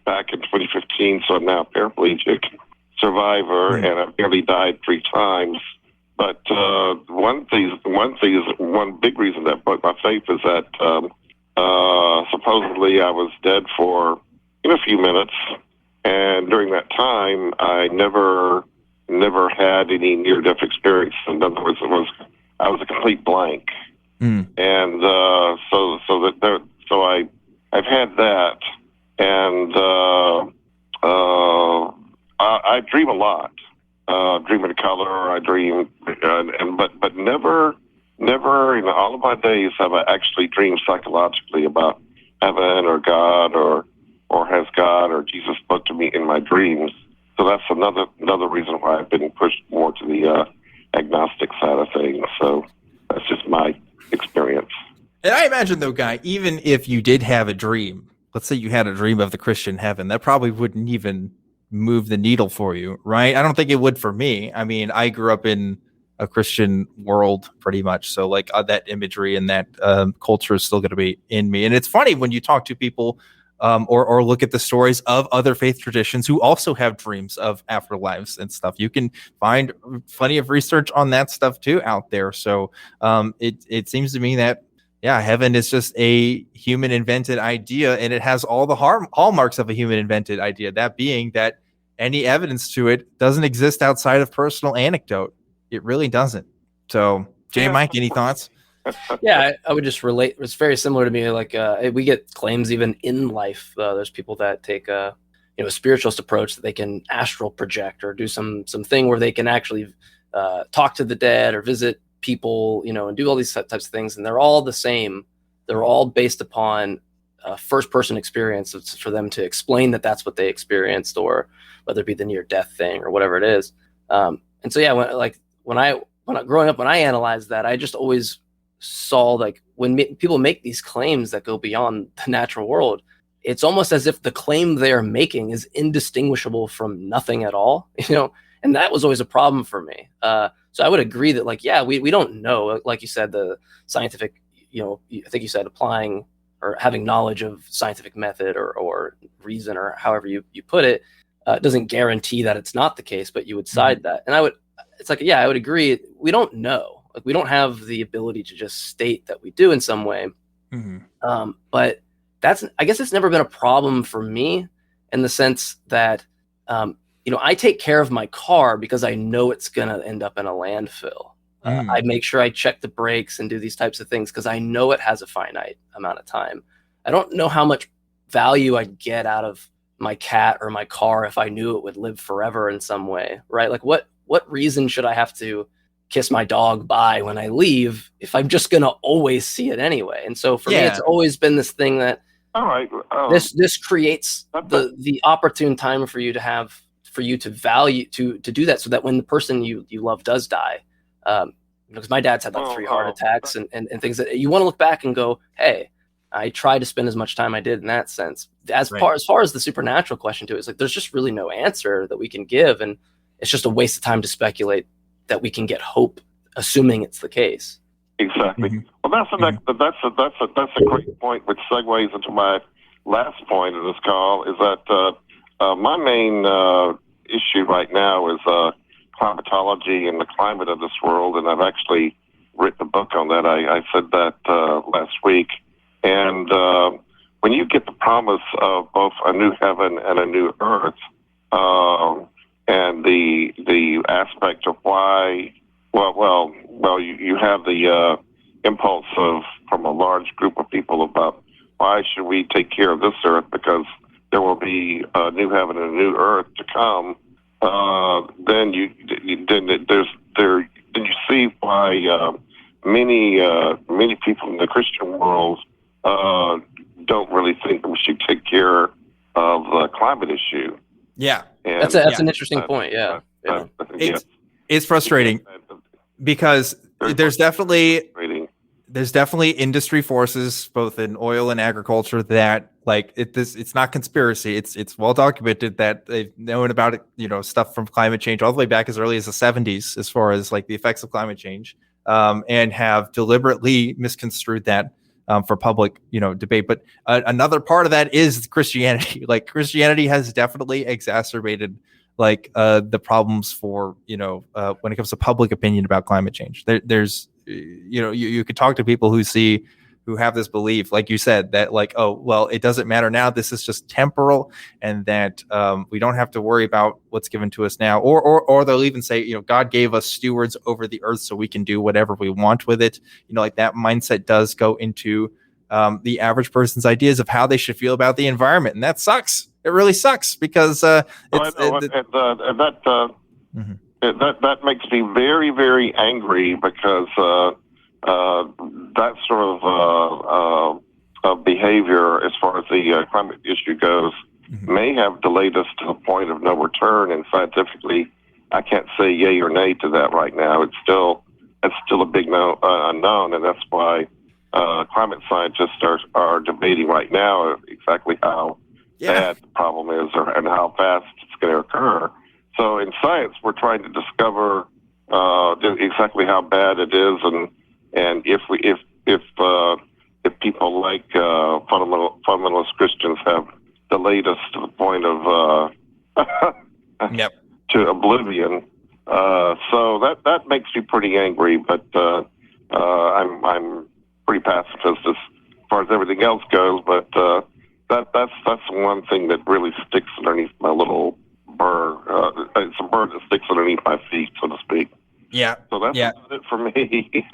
back in 2015, so I'm now a paraplegic survivor, and I've nearly died 3 times. But one big reason that broke my faith is that supposedly I was dead for a few minutes, and during that time I never had any near-death experience. In other words, I was a complete blank, and so I've had that. And I dream a lot. Dream in color. I dream, but never in all of my days have I actually dreamed psychologically about heaven or God or has God or Jesus spoke to me in my dreams. So that's another reason why I've been pushed more to the agnostic side of things. So that's just my experience. And I imagine though, Guy, even if you did have a dream, let's say you had a dream of the Christian heaven, that probably wouldn't even move the needle for you, right? I don't think it would for me. I mean, I grew up in a Christian world pretty much. So like that imagery and that culture is still going to be in me. And it's funny when you talk to people or look at the stories of other faith traditions who also have dreams of afterlives and stuff. You can find plenty of research on that stuff too out there. So it seems to me that heaven is just a human invented idea, and it has all the hallmarks of a human invented idea. That being that any evidence to it doesn't exist outside of personal anecdote. It really doesn't. So, Mike, any thoughts? Yeah, I would just relate. It's very similar to me. Like we get claims even in life. There's people that take a spiritualist approach that they can astral project or do some thing where they can actually talk to the dead or visit people, and do all these types of things. And they're all the same. They're all based upon first person experience. It's for them to explain that that's what they experienced, or whether it be the near death thing or whatever it is. And so, yeah, when I growing up, when I analyzed that, I just always saw like when people make these claims that go beyond the natural world, it's almost as if the claim they're making is indistinguishable from nothing at all, and that was always a problem for me. So I would agree that we don't know, like you said, the scientific, I think you said applying or having knowledge of scientific method or reason or however you put it, doesn't guarantee that it's not the case, but you would side that. And I would agree. We don't know, we don't have the ability to just state that we do in some way. But I guess it's never been a problem for me in the sense that, I take care of my car because I know it's going to end up in a landfill. I make sure I check the brakes and do these types of things because I know it has a finite amount of time. I don't know how much value I'd get out of my cat or my car if I knew it would live forever in some way, right? Like what reason should I have to kiss my dog bye when I leave if I'm just going to always see it anyway? And so for me, it's always been this thing that all right, this creates the opportune time for you to value to do that, so that when the person you love does die, because my dad's had 3 heart attacks and things that you want to look back and go, hey, I tried to spend as much time I did in that sense. As far as the supernatural question to it, it's like there's just really no answer that we can give, and it's just a waste of time to speculate that we can get hope, assuming it's the case. Exactly. Well, that's a great point, which segues into my last point of this call. Is that my main issue right now is climatology and the climate of this world, and I've actually written a book on that. I said that last week. And when you get the promise of both a new heaven and a new earth, and the aspect of why, you have the impulse from a large group of people about why should we take care of this earth because there will be a new heaven and a new earth to come. Then you see why many people in the Christian world don't really think we should take care of the climate issue. Yeah, and that's an interesting point. Yeah, it's frustrating because there's definitely industry forces both in oil and agriculture that it's not conspiracy. It's well documented that they've known about it, stuff from climate change all the way back as early as the 70s, as far as the effects of climate change, and have deliberately misconstrued that for public, debate. But another part of that is Christianity. Christianity has definitely exacerbated the problems for, when it comes to public opinion about climate change. There's, you could talk to people who have this belief, like you said, that it doesn't matter now. This is just temporal, and that we don't have to worry about what's given to us now. Or they'll even say, God gave us stewards over the earth so we can do whatever we want with it. That mindset does go into the average person's ideas of how they should feel about the environment, and that sucks. It really sucks because that makes me very, very angry because that sort of behavior, as far as the climate issue goes, may have delayed us to the point of no return. And scientifically, I can't say yay or nay to that right now. It's still a big unknown, and that's why climate scientists are debating right now exactly how bad the problem is and how fast it's going to occur. So in science, we're trying to discover exactly how bad it is, and if people like fundamentalist Christians have delayed us to the point of to oblivion. So that makes me pretty angry, but I'm pretty pacifist as far as everything else goes. But that's one thing that really sticks underneath my little burr. It's a burr that sticks underneath my feet, so to speak. Yeah. So that's about it for me.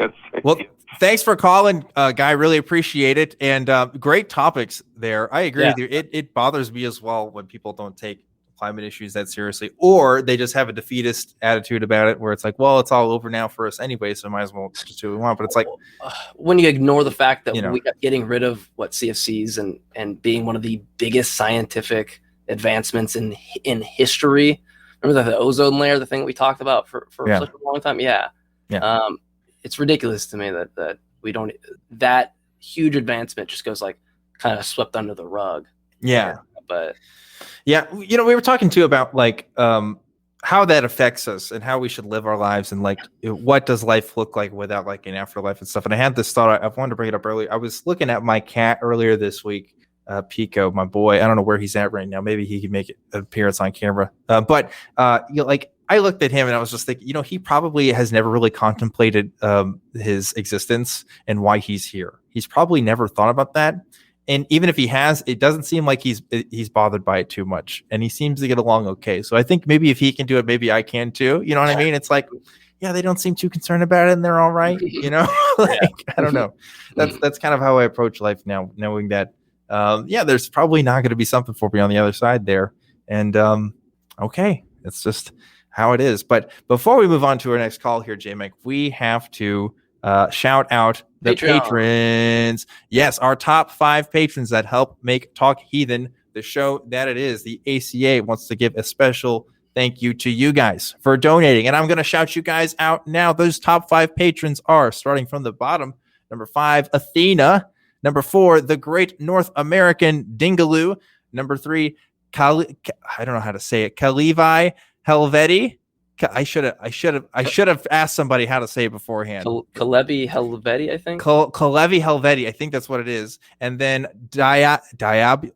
Well, thanks for calling, Guy. Really appreciate it. And great topics there. I agree with you. It bothers me as well when people don't take climate issues that seriously, or they just have a defeatist attitude about it where it's like, well, it's all over now for us anyway, so might as well just do what we want. But it's like when you ignore the fact that we got getting rid of CFCs and being one of the biggest scientific advancements in history. Remember the ozone layer, the thing we talked about for such a long time? Yeah. It's ridiculous to me that we don't, that huge advancement just goes like kind of swept under the rug. Yeah. But yeah, we were talking too about like how that affects us and how we should live our lives and like what does life look like without like an afterlife and stuff. And I had this thought, I wanted to bring it up earlier. I was looking at my cat earlier this week, Pico, my boy. I don't know where he's at right now. Maybe he can make an appearance on camera. But like I looked at him and I was just thinking, he probably has never really contemplated his existence and why he's here. He's probably never thought about that. And even if he has, it doesn't seem like he's bothered by it too much. And he seems to get along okay. So I think maybe if he can do it, maybe I can too. You know what I mean? It's like, yeah, they don't seem too concerned about it and they're all right. Like, I don't know. That's kind of how I approach life now, knowing that, there's probably not going to be something for me on the other side there. And, okay, it's just how it is. But before we move on to our next call here, J-Mike, we have to shout out the patrons. Yes, our top 5 patrons that help make Talk Heathen the show that it is. The ACA wants to give a special thank you to you guys for donating. And I'm going to shout you guys out now. Those top 5 patrons are, starting from the bottom, number 5, Athena. Number 4, the Great North American Dingaloo. Number 3, I don't know how to say it, Kalevi Helveti. I should have asked somebody how to say it beforehand. Kalevi Helveti, I think. Kalevi Helveti, I think that's what it is. And then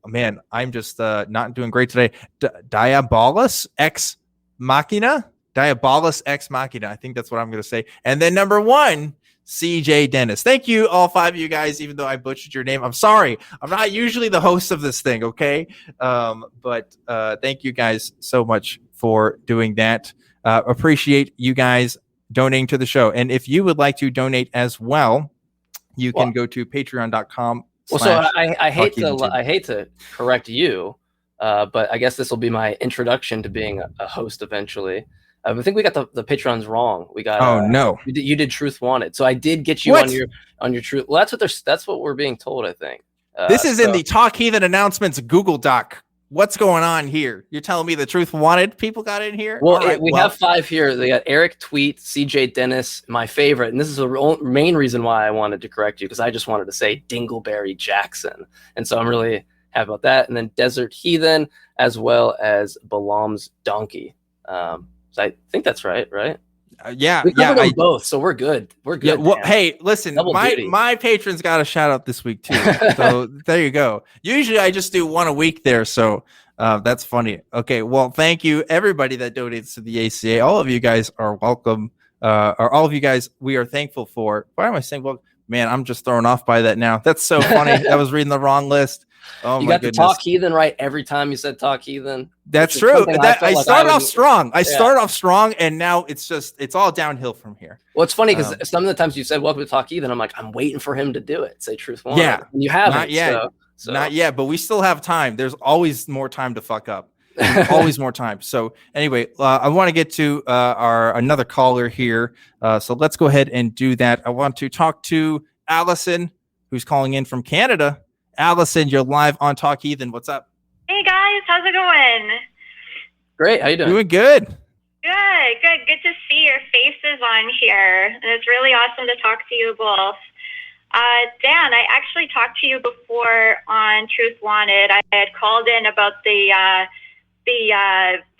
man, I'm just not doing great today. Diabolus Ex Machina. Diabolus Ex Machina. I think that's what I'm going to say. And then number 1, CJ Dennis. Thank you, all 5 of you guys, even though I butchered your name. I'm sorry. I'm not usually the host of this thing, okay? But thank you guys so much for doing that. Appreciate you guys donating to the show. And if you would like to donate as well, you can go to patreon.com. Well, so I hate to correct you, but I guess this will be my introduction to being a host eventually. I think we got the Patrons wrong. We got no. You did Truth Wanted, so I did get you on your Truth. Well, that's what we're being told. I think this is in the Talk Heathen announcements Google Doc. What's going on here? You're telling me the Truth Wanted people got in here? Well, we have 5 here. They got Eric Tweet, CJ Dennis, my favorite, and this is the main reason why I wanted to correct you, because I just wanted to say Dingleberry Jackson, and so I'm really happy about that. And then Desert Heathen, as well as Balaam's Donkey. So I think that's right? Yeah, we covered them both, so we're good. We're good. Yeah, well, hey, listen, my patrons got a shout out this week too. So there you go. Usually I just do 1 a week there, so that's funny. Okay, well, thank you everybody that donates to the ACA. All of you guys are welcome. Or all of you guys, we are thankful for. Why am I saying? Well, man, I'm just thrown off by that now. That's so funny. I was reading the wrong list. Oh, you got the Talk Heathen right every time you said Talk Heathen. That's true. I started off strong. I started off strong, and now it's all downhill from here. Well, it's funny because some of the times you said welcome to Talk Heathen, I'm like, I'm waiting for him to do it. Say Truth Wanted. Yeah, and you haven't. Not yet. So. Not yet, but we still have time. There's always more time to fuck up. Always more time. So anyway, I want to get to another caller here. So let's go ahead and do that. I want to talk to Allison, who's calling in from Canada. Allison, you're live on Talk Heathen. What's up? Hey guys, how's it going? Great. How you doing? Doing good. Good to see your faces on here. And it's really awesome to talk to you both. Dan, I actually talked to you before on Truth Wanted. I had called in about the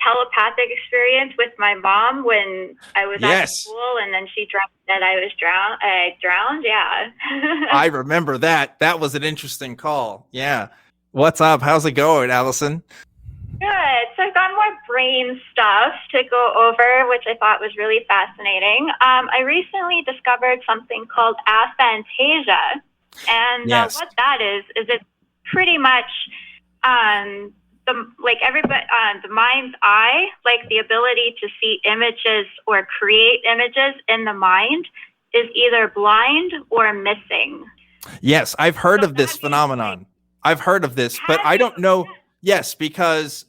telepathic experience with my mom when I was at school, and then she dropped that I drowned. Yeah. I remember that. That was an interesting call. Yeah. What's up? How's it going, Allison? Good. So I've got more brain stuff to go over, which I thought was really fascinating. I recently discovered something called aphantasia. And what that is it's pretty much the mind's eye, like the ability to see images or create images in the mind, is either blind or missing. Yes, I've heard of this phenomenon. I've heard of this, but I don't know. Yes, because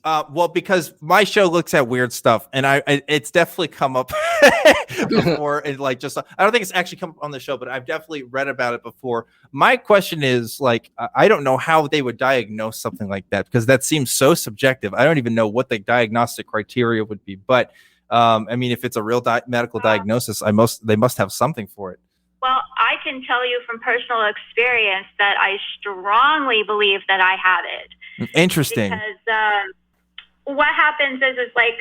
because my show looks at weird stuff, and it's definitely come up before. And I don't think it's actually come up on the show, but I've definitely read about it before. My question is, I don't know how they would diagnose something like that, because that seems so subjective. I don't even know what the diagnostic criteria would be. But I mean, if it's a real medical diagnosis, they must have something for it. Well, I can tell you from personal experience that I strongly believe that I have it. Interesting. Because what happens is like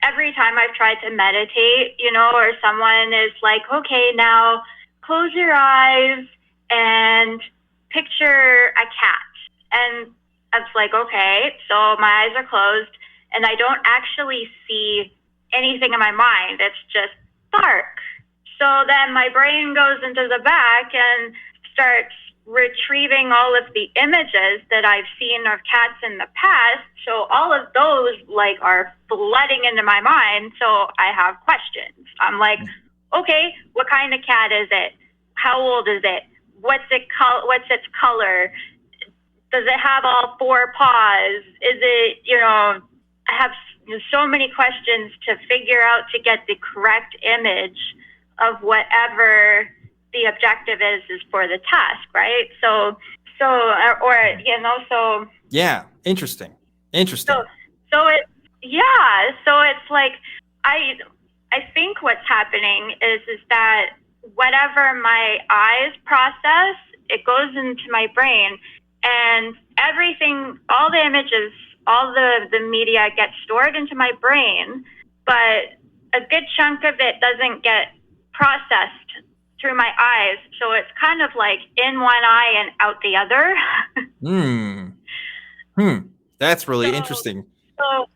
every time I've tried to meditate, or someone is like, okay, now close your eyes and picture a cat. And I was like, okay, so my eyes are closed and I don't actually see anything in my mind. It's just dark. So then my brain goes into the back and starts retrieving all of the images that I've seen of cats in the past. So all of those are flooding into my mind. So I have questions. I'm like, okay, what kind of cat is it? How old is it? What's its color? Does it have all four paws? Is it, I have so many questions to figure out to get the correct image of whatever the objective is for the task, right? So yeah, interesting. So it's like I think what's happening is that whatever my eyes process, it goes into my brain, and everything, all the images, all the media gets stored into my brain, but a good chunk of it doesn't get processed through my eyes, so it's kind of like in one eye and out the other. That's really interesting. So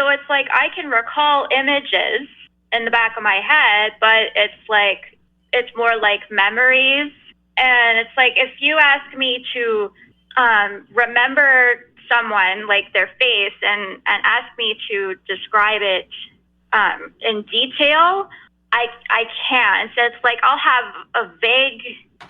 it's like I can recall images in the back of my head, but it's more like memories. And it's like if you ask me to remember someone, like their face, and ask me to describe it in detail, I can't. So it's like I'll have a vague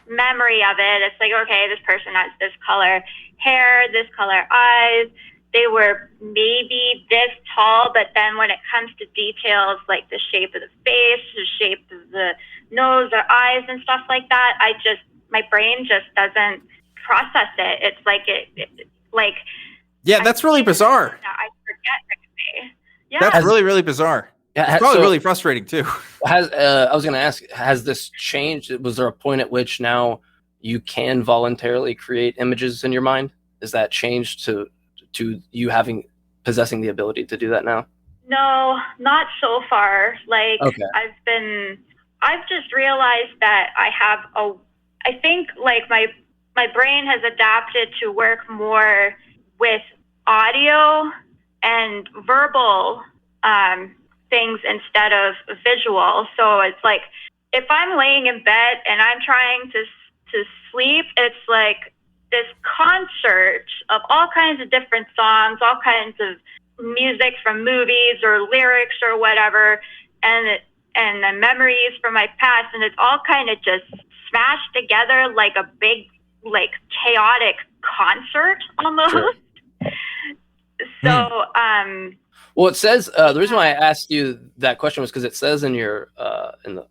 memory of it. It's like, okay, this person has this color hair, this color eyes. They were maybe this tall, but then when it comes to details like the shape of the face, the shape of the nose or eyes and stuff like that, my brain just doesn't process it. It's like yeah, that's really bizarre. I forget right away. Yeah, that's really, really bizarre. Yeah, it's probably really frustrating too. I was going to ask, has this changed? Was there a point at which now you can voluntarily create images in your mind? Is that changed to you possessing the ability to do that now? No, not so far. Okay. I've just realized that I think my brain has adapted to work more with audio and verbal things instead of visual. So it's like if I'm laying in bed and I'm trying to sleep, it's like this concert of all kinds of different songs, all kinds of music from movies or lyrics or whatever, and the memories from my past, and it's all kind of just smashed together like a big chaotic concert almost. Sure. So well, it says the reason why I asked you that question was because it says in your in the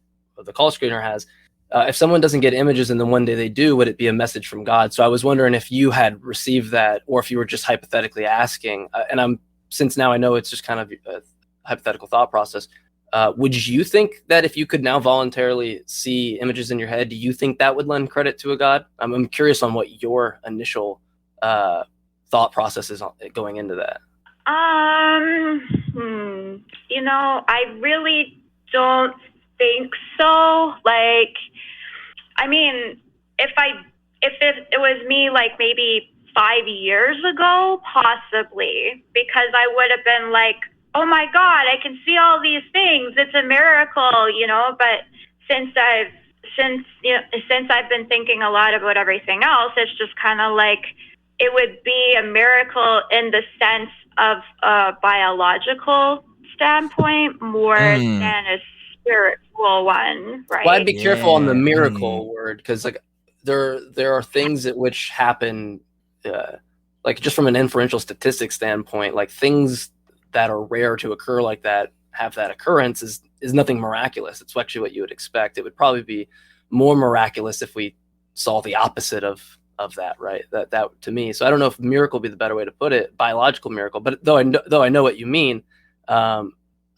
call screener has if someone doesn't get images and then one day they do, would it be a message from God? So I was wondering if you had received that, or if you were just hypothetically asking. Since now I know it's just kind of a hypothetical thought process. Would you think that if you could now voluntarily see images in your head, do you think that would lend credit to a God? I'm curious on what your initial thought process is going into that. I really don't think so. If it was me, maybe 5 years ago, possibly, because I would have been like, oh my God, I can see all these things. It's a miracle, but since I've been thinking a lot about everything else, it's just kind of like, it would be a miracle in the sense of a biological standpoint more than a spiritual one, right? Well, I'd be careful on the miracle word, because like there are things at which happen, like just from an inferential statistics standpoint, like things that are rare to occur like that have that occurrence is nothing miraculous. It's actually what you would expect. It would probably be more miraculous if we saw the opposite of that, right? That to me. So I don't know if miracle would be the better way to put it, biological miracle. But though I know what you mean, I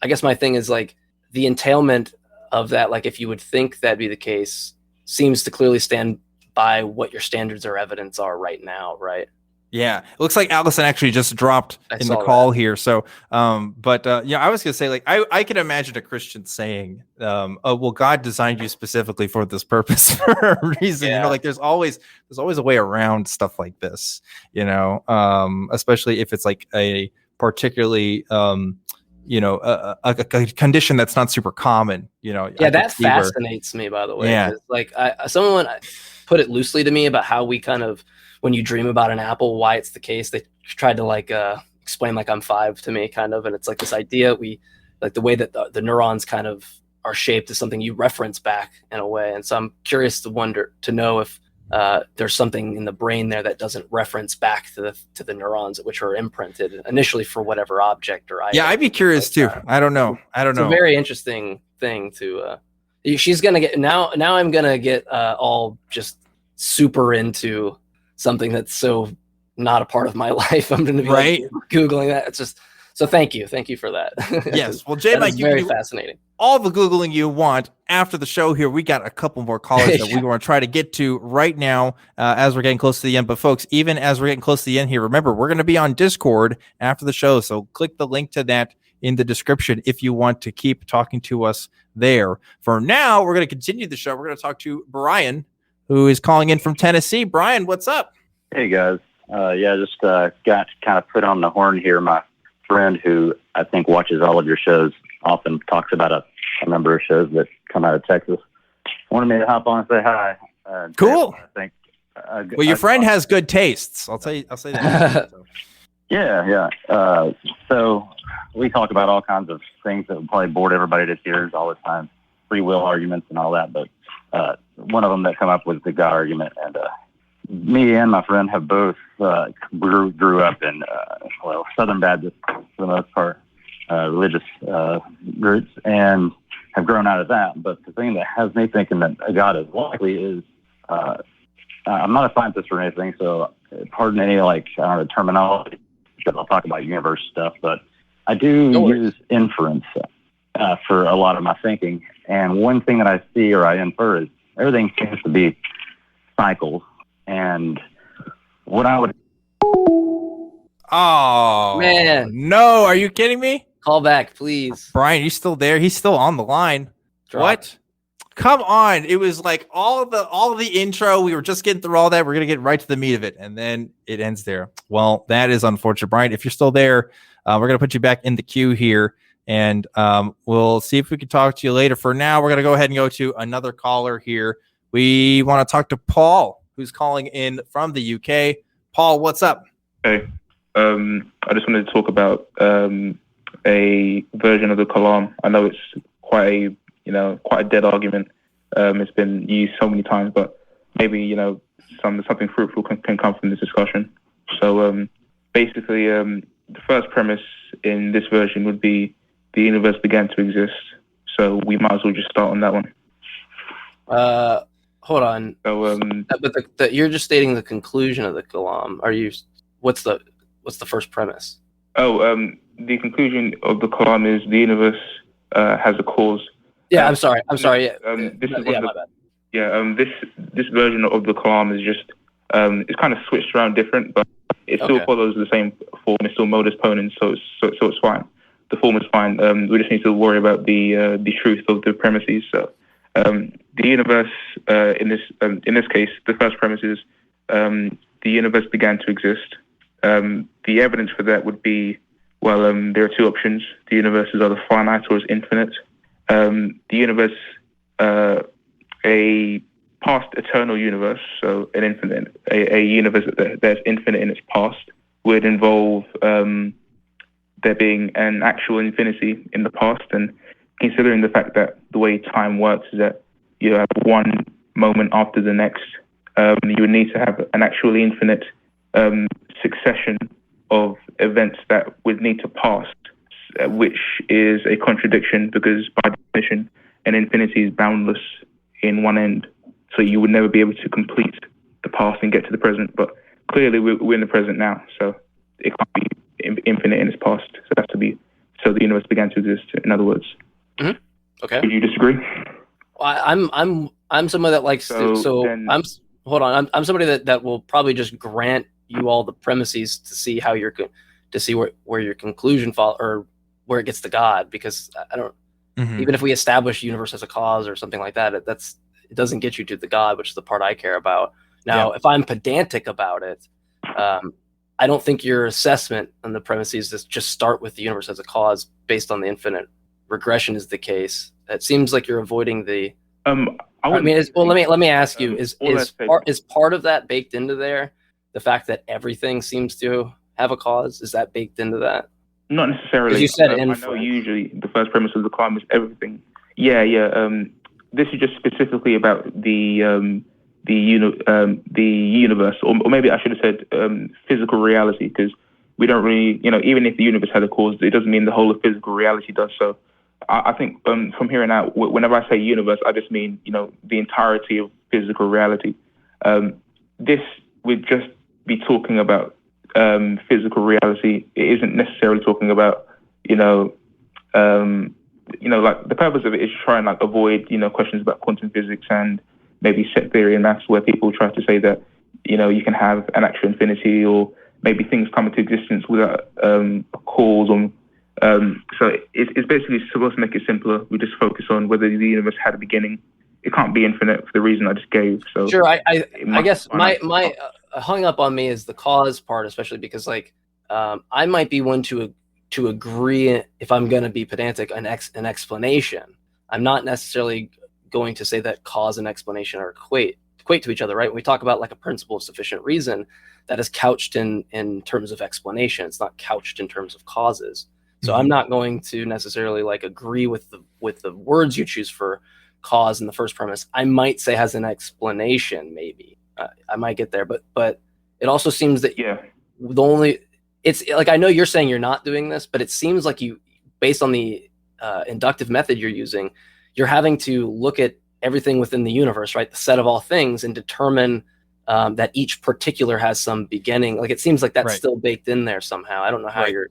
guess my thing is like the entailment of that. Like if you would think that'd be the case, seems to clearly stand by what your standards or evidence are right now, right? Yeah, it looks like Allison actually just dropped in the call here. So, yeah, I was gonna say, like, I can imagine a Christian saying, "Oh, well, God designed you specifically for this purpose for a reason." Yeah. You know, like there's always a way around stuff like this. You know, especially if it's like a particularly, you know, a condition that's not super common. You know, yeah, that fascinates me. By the way, yeah, like someone put it loosely to me about how we kind of, when you dream about an apple, why it's the case. They tried to like explain like I'm 5 to me kind of, and it's like this idea we like the way that the neurons kind of are shaped is something you reference back in a way. And so I'm curious to know if there's something in the brain there that doesn't reference back to the neurons which are imprinted initially for whatever object or item. Yeah, I'd be curious too. I don't know. It's a very interesting thing to. She's gonna get now. I'm gonna get all just super into something that's so not a part of my life. I'm going to be like, Googling that. It's just, so thank you for that. Yes. Well, J Mike, very fascinating. All the Googling you want after the show here. We got a couple more callers that we want to try to get to right now as we're getting close to the end. But folks, even as we're getting close to the end here, remember, we're going to be on Discord after the show. So click the link to that in the description if you want to keep talking to us there. For now, we're going to continue the show. We're going to talk to Brian, who is calling in from Tennessee. Brian, what's up? Hey, guys. Just got kind of put on the horn here. My friend, who I think watches all of your shows, often talks about a number of shows that come out of Texas, wanted me to hop on and say hi. Cool. I think. Well, your friend has good tastes. I'll say that. Yeah. So we talk about all kinds of things that would probably bored everybody to tears all the time, free will arguments and all that, but one of them that come up was the God argument, and me and my friend have both grew up in Southern Baptist for the most part, religious roots, and have grown out of that. But the thing that has me thinking that God is likely is I'm not a scientist or anything, so pardon any terminology because I'll talk about universe stuff, but I do use inference for a lot of my thinking. And one thing that I see or I infer is everything seems to be cycles. And what I would... Oh, man. No, are you kidding me? Call back, please. Brian, you still there? He's still on the line. What? Come on. It was like all the intro. We were just getting through all that. We're going to get right to the meat of it. And then it ends there. Well, that is unfortunate. Brian, if you're still there, we're going to put you back in the queue here. And we'll see if we can talk to you later. For now, we're going to go ahead and go to another caller here. We want to talk to Paul, who's calling in from the UK. Paul, what's up? Hey, I just wanted to talk about a version of the Kalam. I know it's quite a dead argument. It's been used so many times, but maybe something fruitful can come from this discussion. So basically, the first premise in this version would be the universe began to exist. So we might as well just start on that one. Hold on. So, but you're just stating the conclusion of the Kalam. What's the first premise? The conclusion of the Kalam is the universe has a cause. Yeah, I'm sorry. Yeah, my bad. Yeah, this version of the Kalam is just it's kind of switched around different, but it still follows the same form. It's still modus ponens, so it's fine. The form is fine. We just need to worry about the truth of the premises. So the universe in this case, the first premise is the universe began to exist. The evidence for that would be, there are two options. The universe is either finite or is infinite. The universe, a past eternal universe, so an infinite, a universe that's infinite in its past, would involve there being an actual infinity in the past. And considering the fact that the way time works is that you have one moment after the next, you would need to have an actually infinite succession of events that would need to pass, which is a contradiction because by definition, an infinity is boundless in one end. So you would never be able to complete the past and get to the present. But clearly we're in the present now, so it can't be infinite in its past. So it has to be, so the universe began to exist, in other words. Mm-hmm. Okay. Would you disagree? I'm someone that likes I'm somebody that will probably just grant you all the premises to see how where your conclusion fall or where it gets to God, because I don't even if we establish universe as a cause or something like that, it doesn't get you to the God, which is the part I care about. Now, if I'm pedantic about it, I don't think your assessment on the premises is just start with the universe as a cause based on the infinite regression is the case. It seems like you're avoiding the. Let me ask you: is part of that baked into there? The fact that everything seems to have a cause, is that baked into that? Not necessarily. You said I know usually the first premise of the climb is everything. This is just specifically about the universe, or maybe I should have said physical reality, because we don't really, even if the universe had a cause, it doesn't mean the whole of physical reality does. So I think from here on out, whenever I say universe, I just mean, the entirety of physical reality. This would just be talking about physical reality. It isn't necessarily talking about, like the purpose of it is to try and avoid, questions about quantum physics and maybe set theory and maths, where people try to say that, you can have an actual infinity, or maybe things come into existence without a cause. So it's basically supposed to make it simpler. We just focus on whether the universe had a beginning. It can't be infinite for the reason I just gave. So sure, I guess my hung up on me is the cause part, especially because I might be one to agree, if I'm going to be pedantic, an explanation. I'm not necessarily going to say that cause and explanation are equate to each other, right? When we talk about a principle of sufficient reason, that is couched in terms of explanation. It's not couched in terms of causes. So I'm not going to necessarily agree with the words you choose for cause in the first premise. I might say has an explanation, maybe. I might get there, but it also seems that it's I know you're saying you're not doing this, but it seems like you, based on the inductive method you're using, you're having to look at everything within the universe, right? The set of all things, and determine that each particular has some beginning. It seems like that's still baked in there somehow. I don't know how you're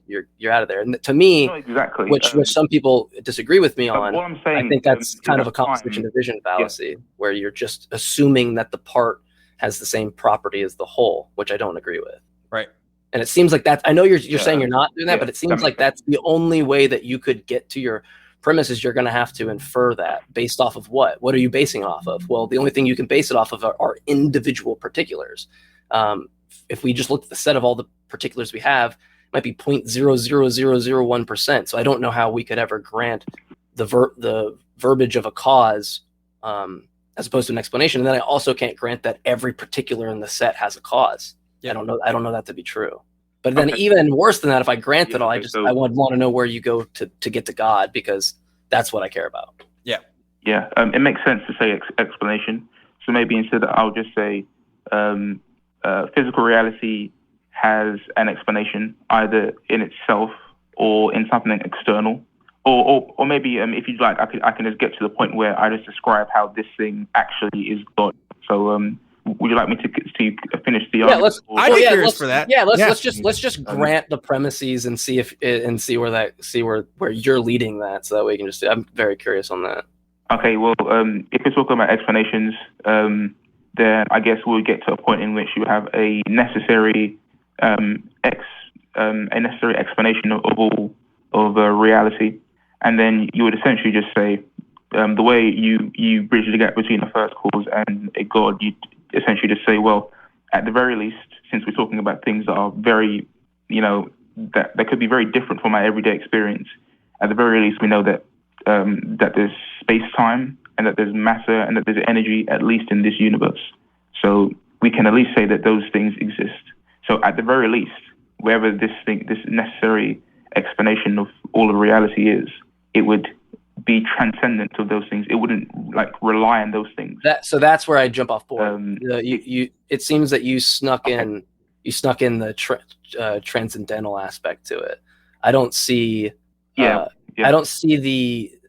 out of there. And to me, exactly, which some people disagree with me on, I think that's kind of a composition division fallacy, where you're just assuming that the part has the same property as the whole, which I don't agree with. Right. And it seems like that. I know you're saying you're not doing that, but it seems like that's the only way that you could get to your premises. You're going to have to infer that based off of what? What are you basing it off of? Well, the only thing you can base it off of are individual particulars. If we just look at the set of all the particulars we have, it might be 0.00001%. So I don't know how we could ever grant the verbiage of a cause as opposed to an explanation. And then I also can't grant that every particular in the set has a cause. Yeah. I don't know that to be true. But then even worse than that, if I grant it all, I would want to know where you go to get to God, because that's what I care about. Yeah. Yeah. It makes sense to say explanation. So maybe instead I'll just say physical reality has an explanation either in itself or in something external. Or maybe if you'd like, I can just get to the point where I just describe how this thing actually is God. So would you like me to finish the argument? Let's just grant the premises and see where you're leading that, so that way you can just. I'm very curious on that. Okay, well, if we're talking about explanations, then I guess we'll get to a point in which you have a necessary explanation of reality, and then you would essentially just say the way you bridge the gap between a first cause and a God, you essentially just say, well, at the very least, since we're talking about things that are very, that could be very different from my everyday experience, at the very least, we know that that there's space-time and that there's matter, and that there's energy, at least in this universe. So we can at least say that those things exist. So at the very least, wherever this necessary explanation of all of reality is, it would be transcendent of those things. It wouldn't rely on those things. So that's where I jump off board. It seems that you snuck in the transcendental aspect to it. I don't see. I don't see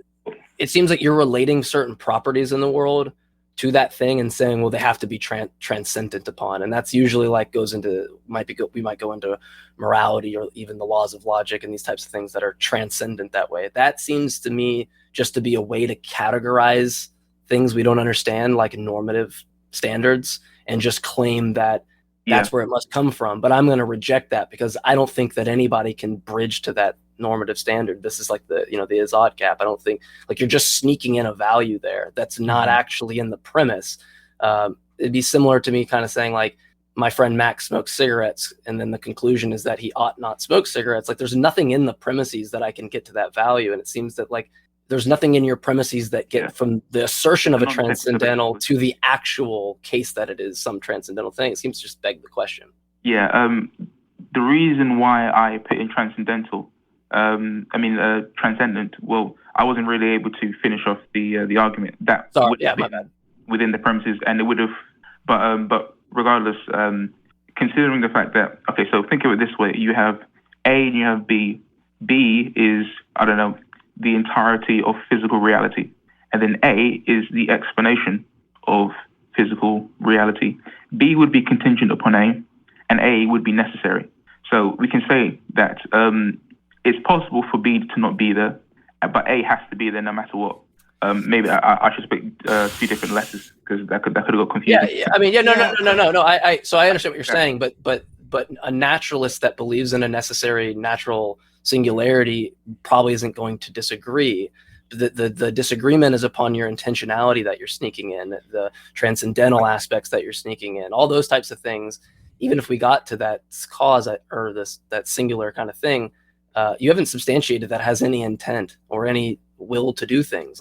it seems like you're relating certain properties in the world to that thing and saying, well, they have to be transcendent upon. And that's usually we might go into morality or even the laws of logic and these types of things that are transcendent that way. That seems to me just to be a way to categorize things we don't understand, like normative standards, and just claim that that's where it must come from. But I'm going to reject that because I don't think that anybody can bridge to that normative standard. This is like the Azad gap. I don't think you're just sneaking in a value there that's not actually in the premise. It'd be similar to me kind of saying like my friend Max smokes cigarettes, and then the conclusion is that he ought not smoke cigarettes. Like there's nothing in the premises that I can get to that value. And it seems that there's nothing in your premises that get from the assertion of a transcendental to the actual case that it is some transcendental thing. It seems to just beg the question. Yeah. The reason why I put in transcendental, transcendent. Well, I wasn't really able to finish off the argument. That my bad. Within the premises, and it would have. But regardless, considering the fact that so think of it this way: you have A and you have B. B is the entirety of physical reality, and then A is the explanation of physical reality. B would be contingent upon A, and A would be necessary. So we can say that it's possible for B to not be there, but A has to be there no matter what. Maybe I should speak a few different letters because that could have got confusing. No. So I understand what you're saying, but a naturalist that believes in a necessary natural singularity probably isn't going to disagree. The disagreement is upon your intentionality that you're sneaking in, the transcendental aspects that you're sneaking in, all those types of things. Even if we got to that cause or that singular kind of thing, you haven't substantiated that has any intent or any will to do things.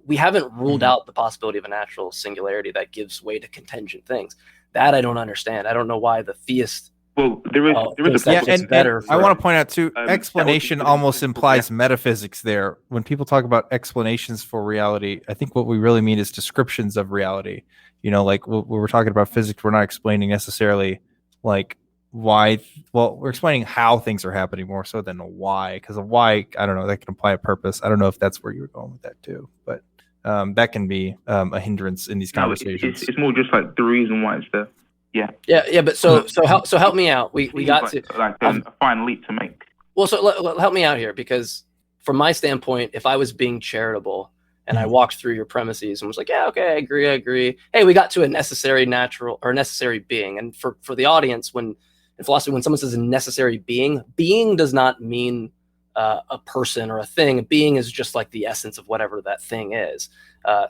We haven't ruled out the possibility of a natural singularity that gives way to contingent things. That I don't understand. I don't know why the theist. Well, there is a better. I want to point out too, explanation almost implies metaphysics there. When people talk about explanations for reality, I think what we really mean is descriptions of reality. Like when we're talking about physics, we're not explaining necessarily like why. Well, we're explaining how things are happening more so than why, because a why, I don't know, that can imply a purpose. I don't know if that's where you were going with that too, but that can be a hindrance in these conversations. It's more just like the reason why it's there. Yeah. But so help me out. We got to a fine leap to make. Well, so help me out here, because from my standpoint, if I was being charitable and I walked through your premises and was like, yeah, okay, I agree. Hey, we got to a necessary natural or necessary being. And for the audience, in philosophy, when someone says a necessary being does not mean a person or a thing. A being is just like the essence of whatever that thing is.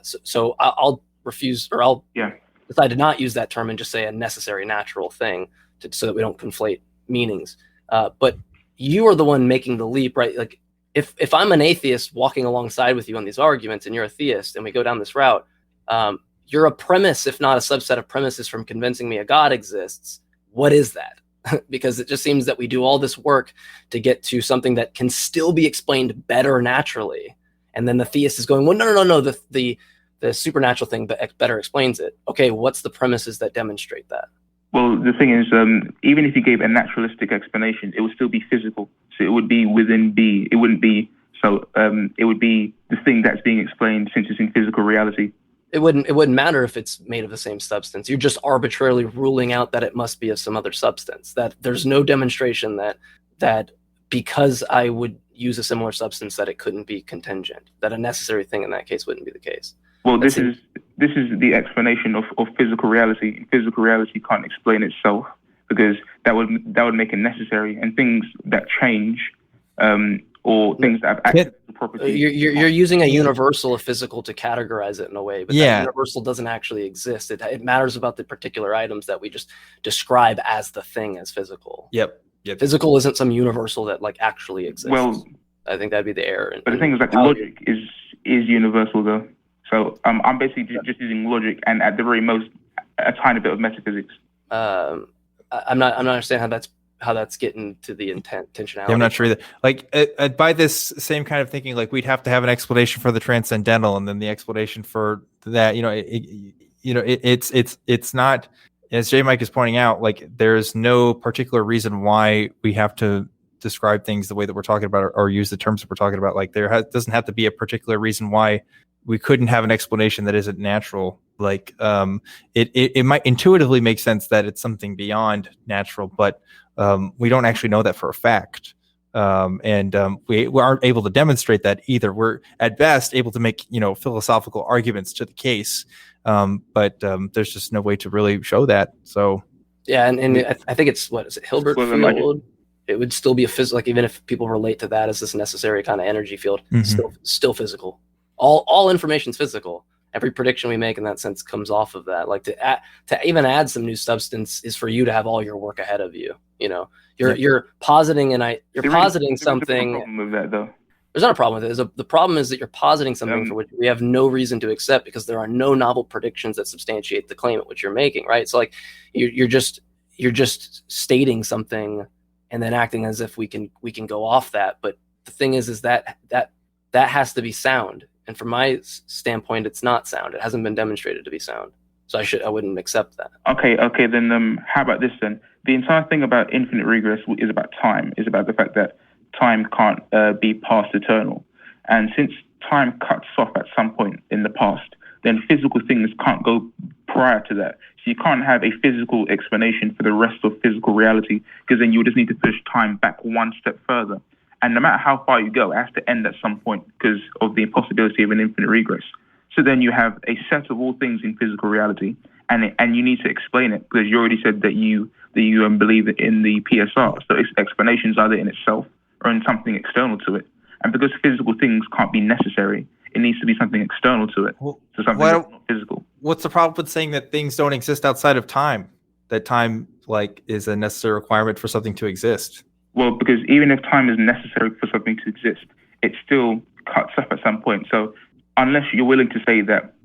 So I'll refuse, or I'll decide to not use that term and just say a necessary natural thing so that we don't conflate meanings. But you are the one making the leap, right? Like if I'm an atheist walking alongside with you on these arguments and you're a theist and we go down this route, you're a premise, if not a subset of premises from convincing me a God exists. What is that? Because it just seems that we do all this work to get to something that can still be explained better naturally. And then the theist is going, well, no, the supernatural thing better explains it. Okay, what's the premises that demonstrate that? Well, the thing is, even if you gave a naturalistic explanation, it would still be physical. So it would be within B. It wouldn't be, it would be the thing that's being explained since it's in physical reality. It wouldn't matter if it's made of the same substance. You're just arbitrarily ruling out that it must be of some other substance. That there's no demonstration that because I would use a similar substance that it couldn't be contingent. That a necessary thing in that case wouldn't be the case. Well, this is the explanation of physical reality. Physical reality can't explain itself because that would make it necessary, and things that change or things that have access to property. You're using a universal of physical to categorize it in a way, but that universal doesn't actually exist. It matters about the particular items that we just describe as the thing as physical. Yep. Physical isn't some universal that like actually exists. Well, I think that'd be the error. But the thing is that logic is universal though. So I'm basically just using logic and at the very most a tiny bit of metaphysics. I'm not understanding how that's getting to the intentionality. Yeah, I'm not sure either. Like by this same kind of thinking, like we'd have to have an explanation for the transcendental, and then the explanation for that. It's not, as J Mike is pointing out, like there's no particular reason why we have to describe things the way that we're talking about or use the terms that we're talking about. Like doesn't have to be a particular reason why we couldn't have an explanation that isn't natural. Like it might intuitively make sense that it's something beyond natural, but we don't actually know that for a fact. And we aren't able to demonstrate that either. We're at best able to make, philosophical arguments to the case. But there's just no way to really show that. So yeah. And I think it's, what is it? Hilbert field. It would still be a physical, like even if people relate to that as this necessary kind of energy field, still physical. All information's physical. Every prediction we make in that sense comes off of that. Like to even add some new substance is for you to have all your work ahead of you. You're positing positing something. There's a problem with that, though. There's not a problem with it. The problem is that you're positing something for which we have no reason to accept because there are no novel predictions that substantiate the claim at which you're making. Right. So like you're just stating something and then acting as if we can go off that. But the thing is that has to be sound. And from my standpoint, it's not sound. It hasn't been demonstrated to be sound. So I wouldn't accept that. Okay. Then how about this then? The entire thing about infinite regress is about time. Is about the fact that time can't be past eternal. And since time cuts off at some point in the past, then physical things can't go prior to that. So you can't have a physical explanation for the rest of physical reality because then you would just need to push time back one step further. And no matter how far you go, it has to end at some point because of the impossibility of an infinite regress. So then you have a set of all things in physical reality, and you need to explain it because you already said that you believe in the PSR. So its explanations either in itself or in something external to it. And because physical things can't be necessary, it needs to be something external to it. So something that's not physical. What's the problem with saying that things don't exist outside of time? That time is a necessary requirement for something to exist? Well, because even if time is necessary for something to exist, it still cuts off at some point. So unless you're willing to say that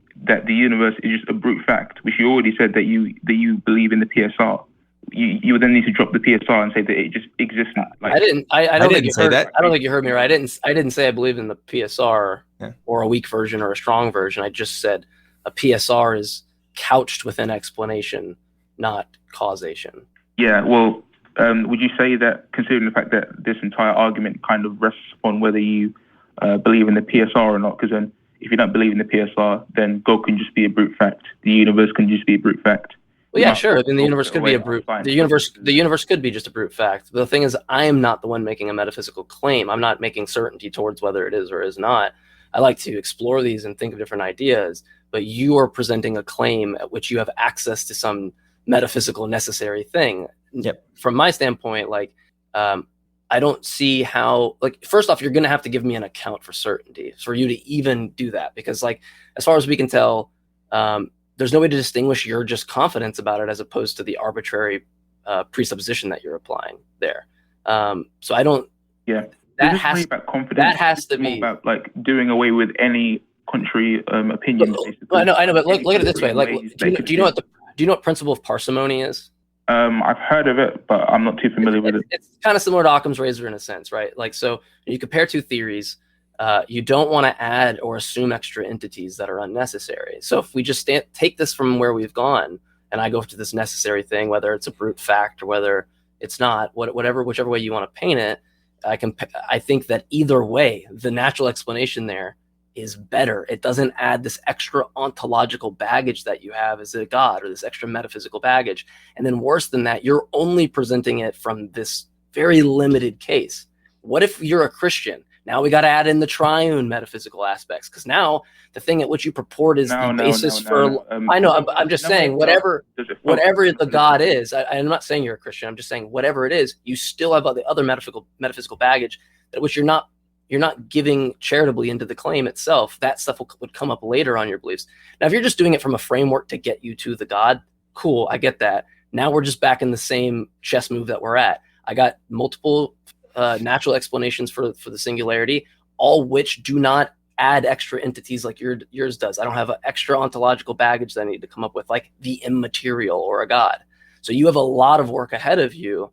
the universe is just a brute fact, which you already said that you believe in the PSR, you would then need to drop the PSR and say that it just exists. I don't think you heard me right. I didn't say I believe in the PSR or a weak version or a strong version. I just said a PSR is couched within explanation, not causation. Yeah, well, would you say that, considering the fact that this entire argument kind of rests on whether you believe in the PSR or not? Because then if you don't believe in the PSR, then God can just be a brute fact. The universe can just be a brute fact. Well, yeah, sure. Then the universe could be a brute. The universe could be just a brute fact. But the thing is, I am not the one making a metaphysical claim. I'm not making certainty towards whether it is or is not. I like to explore these and think of different ideas. But you are presenting a claim at which you have access to some metaphysical necessary thing. Yep. From my standpoint, I don't see how, first off, you're going to have to give me an account for certainty for you to even do that. Because as far as we can tell, there's no way to distinguish your just confidence about it as opposed to the arbitrary presupposition that you're applying there. So I don't. Yeah. That has to be about doing away with any contrary opinion. I know, but look at it this way. Do you know what principle of parsimony is? I've heard of it, but I'm not too familiar with it. It's kind of similar to Occam's razor in a sense, right? So you compare two theories. You don't want to add or assume extra entities that are unnecessary. So if we just take this from where we've gone, and I go to this necessary thing, whether it's a brute fact or whether it's not, whichever way you want to paint it, I think that either way, the natural explanation there is better. It doesn't add this extra ontological baggage that you have as a god, or this extra metaphysical baggage. And then worse than that, you're only presenting it from this very limited case. What if you're a Christian? Now we got to add in the triune metaphysical aspects, because now the thing at which you purport is the basis for. I know. I'm just saying whatever the God is. I'm not saying you're a Christian. I'm just saying whatever it is, you still have the other metaphysical baggage that which you're not giving charitably into the claim itself. That stuff would come up later on your beliefs. Now, if you're just doing it from a framework to get you to the God, cool, I get that. Now we're just back in the same chess move that we're at. I got multiple natural explanations for the singularity, all which do not add extra entities like yours does. I don't have an extra ontological baggage that I need to come up with, like the immaterial or a god. So you have a lot of work ahead of you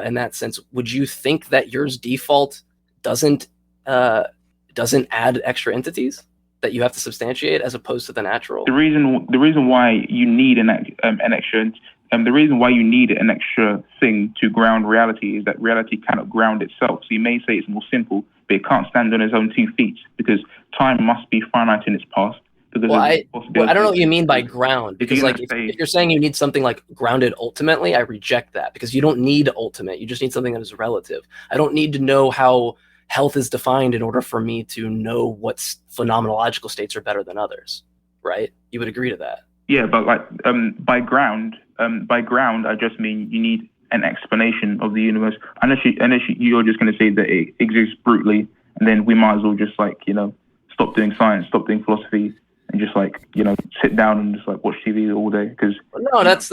in that sense. Would you think that yours default doesn't add extra entities that you have to substantiate as opposed to the natural? The reason why you need an extra the reason why you need an extra thing to ground reality is that reality cannot ground itself. So you may say it's more simple, but it can't stand on its own 2 feet because time must be finite in its past. I don't know what you mean by ground, because like if you're saying you need something like grounded ultimately, I reject that, because you don't need ultimate. You just need something that is relative. I don't need to know how health is defined in order for me to know what phenomenological states are better than others, right? You would agree to that? Yeah, but like by ground, I just mean you need an explanation of the universe. Unless you're just going to say that it exists brutally, and then we might as well just like stop doing science, stop doing philosophy, and just like sit down and just like watch TV all day. Because that's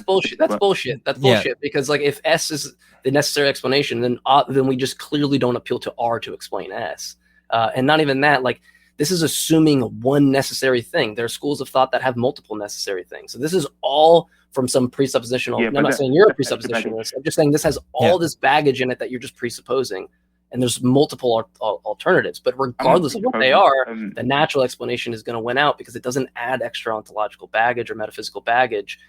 bullshit. That's bullshit. That's bullshit. Because like if S is the necessary explanation, then we just clearly don't appeal to R to explain S. And not even that, like this is assuming one necessary thing. There are schools of thought that have multiple necessary things. So this is all from some presuppositional. I'm not saying you're a presuppositionalist. I'm just saying this has all this baggage in it that you're just presupposing. And there's multiple alternatives. But regardless of what they are, the natural explanation is going to win out because it doesn't add extra ontological baggage or metaphysical baggage.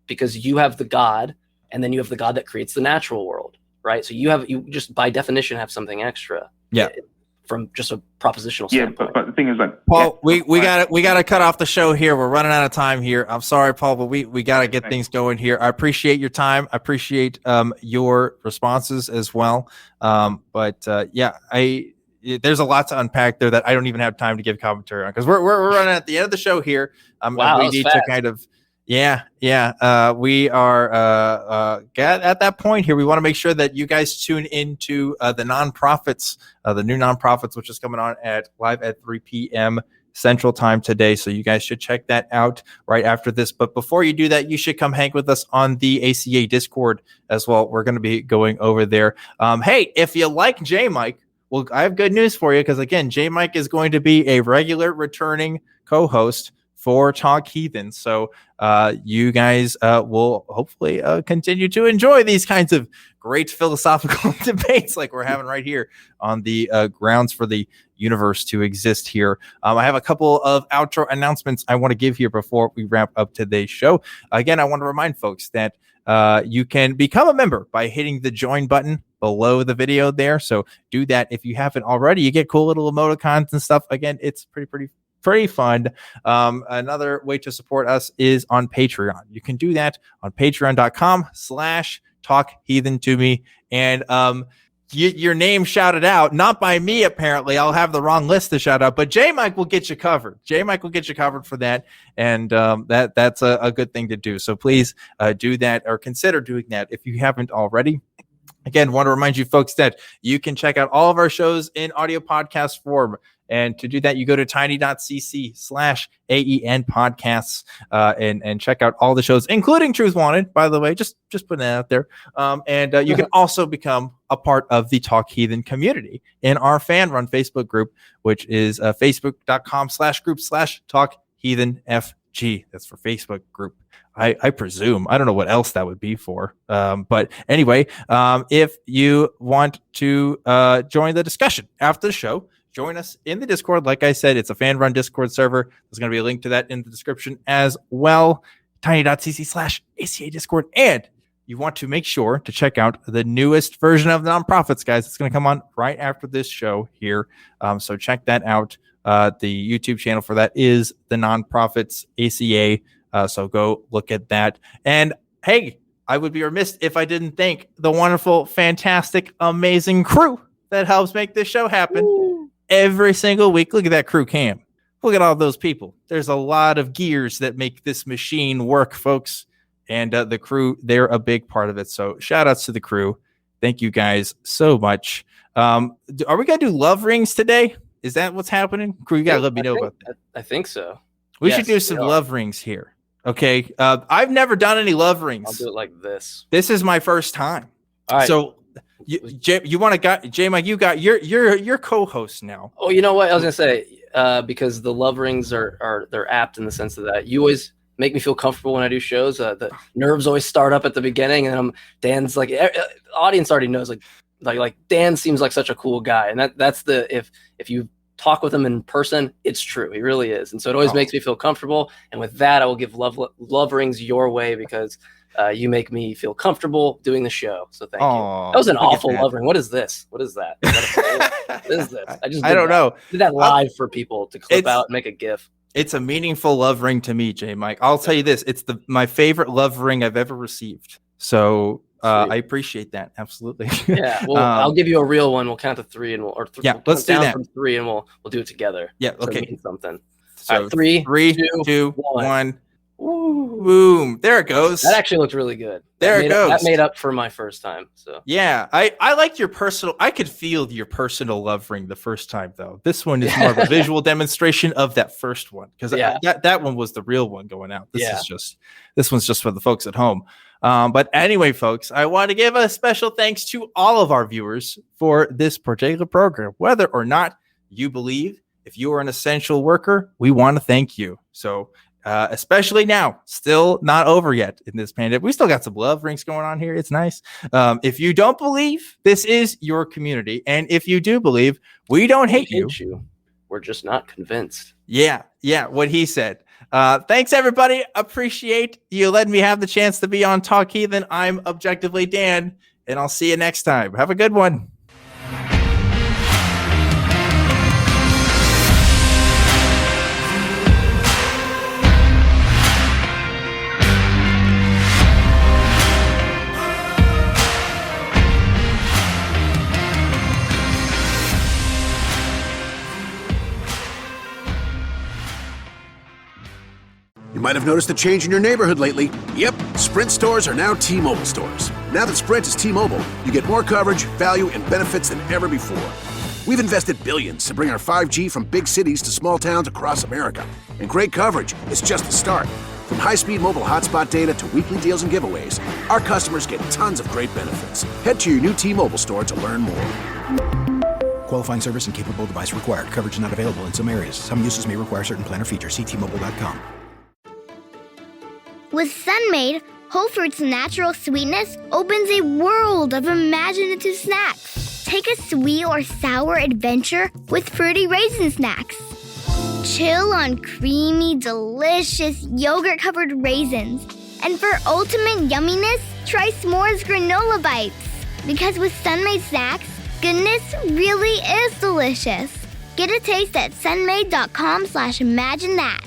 Because you have the God, and then you have the God that creates the natural world, right? So you just by definition have something extra. From just a propositional standpoint. But the thing is that Paul, we gotta cut off the show here. We're running out of time here. I'm sorry, Paul, but we gotta get things going here. I appreciate your time. I appreciate your responses as well. There's a lot to unpack there that I don't even have time to give commentary on because we're running at the end of the show here. Wow, we need to kind of. We are at that point here. We want to make sure that you guys tune into the nonprofits, the new nonprofits, which is coming on live at 3 p.m. Central Time today. So you guys should check that out right after this. But before you do that, you should come hang with us on the ACA Discord as well. We're going to be going over there. Hey, if you like J Mike, well, I have good news for you because again, J Mike is going to be a regular returning co-host for Talk Heathen. So you guys will hopefully continue to enjoy these kinds of great philosophical debates like we're having right here on the grounds for the universe to exist here. I have a couple of outro announcements I want to give here before we wrap up today's show. Again, I want to remind folks that you can become a member by hitting the join button below the video there. So do that if you haven't already. You get cool little emoticons and stuff. Again, it's pretty fun. Another way to support us is on Patreon. You can do that on patreon.com/talkheathen and your name shouted out, not by me apparently. I'll have the wrong list to shout out, but J Mike will get you covered. J Mike will get you covered for that, and that's a good thing to do. So please do that or consider doing that if you haven't already. Again, want to remind you folks that you can check out all of our shows in audio podcast form. And to do that, you go to tiny.cc/AEN podcasts and check out all the shows, including Truth Wanted, by the way, just putting that out there. You can also become a part of the Talk Heathen community in our fan run Facebook group, which is facebook.com/group/TalkHeathenFG. That's for Facebook group. I presume. I don't know what else that would be for. But anyway, if you want to join the discussion after the show, join us in the Discord. Like I said, it's a fan-run Discord server. There's going to be a link to that in the description as well. Tiny.cc/ACA Discord. And you want to make sure to check out the newest version of the Nonprofits, guys. It's going to come on right after this show here. So check that out. The YouTube channel for that is the Nonprofits ACA. So go look at that. And hey, I would be remiss if I didn't thank the wonderful, fantastic, amazing crew that helps make this show happen. Ooh. Every single week. Look at that crew cam. Look at all those people. There's a lot of gears that make this machine work, folks. And the crew, they're a big part of it. So shout outs to the crew. Thank you guys so much. Are we going to do love rings today? Is that what's happening? Crew, you got to let me know about that. I think so. We should do some love rings here. Okay. I've never done any love rings. I'll do it like this. This is my first time. All right. So You want to got J-Mike? You got your co-host now. Oh, you know what I was gonna say? Because the love rings they're apt in the sense of that you always make me feel comfortable when I do shows. The nerves always start up at the beginning, and Dan's like, audience already knows like Dan seems like such a cool guy, and that's the if you talk with him in person, it's true. He really is. And so it always makes me feel comfortable. And with that, I will give love rings your way because you make me feel comfortable doing the show. So thank you. That was an awful love ring. What is this? What is that? What is this? I don't know. Did that live for people to clip out and make a GIF. It's a meaningful love ring to me, J-Mike. I'll tell you this. It's my favorite love ring I've ever received. So I appreciate that. Absolutely. Yeah. Well, I'll give you a real one. We'll count to three and we'll let's do that from three and we'll do it together. Yeah. Okay. So something. So all right, three, two, one. Ooh. Boom. There it goes. That actually looked really good. It goes. That made up for my first time. So yeah, I liked your personal. I could feel your personal love ring the first time though. This one is more of a visual demonstration of that first one because that one was the real one going out. This one's just for the folks at home. But anyway, folks, I want to give a special thanks to all of our viewers for this particular program, whether or not you believe. If you are an essential worker, we want to thank you. So. Especially now, still not over yet in this pandemic. We still got some love rings going on here. It's nice. If you don't believe, this is your community. And if you do believe, we don't hate you. We're just not convinced. Yeah, what he said. Thanks, everybody. Appreciate you letting me have the chance to be on Talk Heathen. I'm Objectively Dan, and I'll see you next time. Have a good one. You might have noticed a change in your neighborhood lately. Yep, Sprint stores are now T-Mobile stores. Now that Sprint is T-Mobile, you get more coverage, value, and benefits than ever before. We've invested billions to bring our 5G from big cities to small towns across America. And great coverage is just the start. From high-speed mobile hotspot data to weekly deals and giveaways, our customers get tons of great benefits. Head to your new T-Mobile store to learn more. Qualifying service and capable device required. Coverage not available in some areas. Some uses may require certain plan or features. See T-Mobile.com. With Sun-Maid, whole fruits natural sweetness opens a world of imaginative snacks. Take a sweet or sour adventure with fruity raisin snacks. Chill on creamy, delicious yogurt-covered raisins. And for ultimate yumminess, try s'mores granola bites. Because with Sun-Maid snacks, goodness really is delicious. Get a taste at sunmaid.com/imagine that.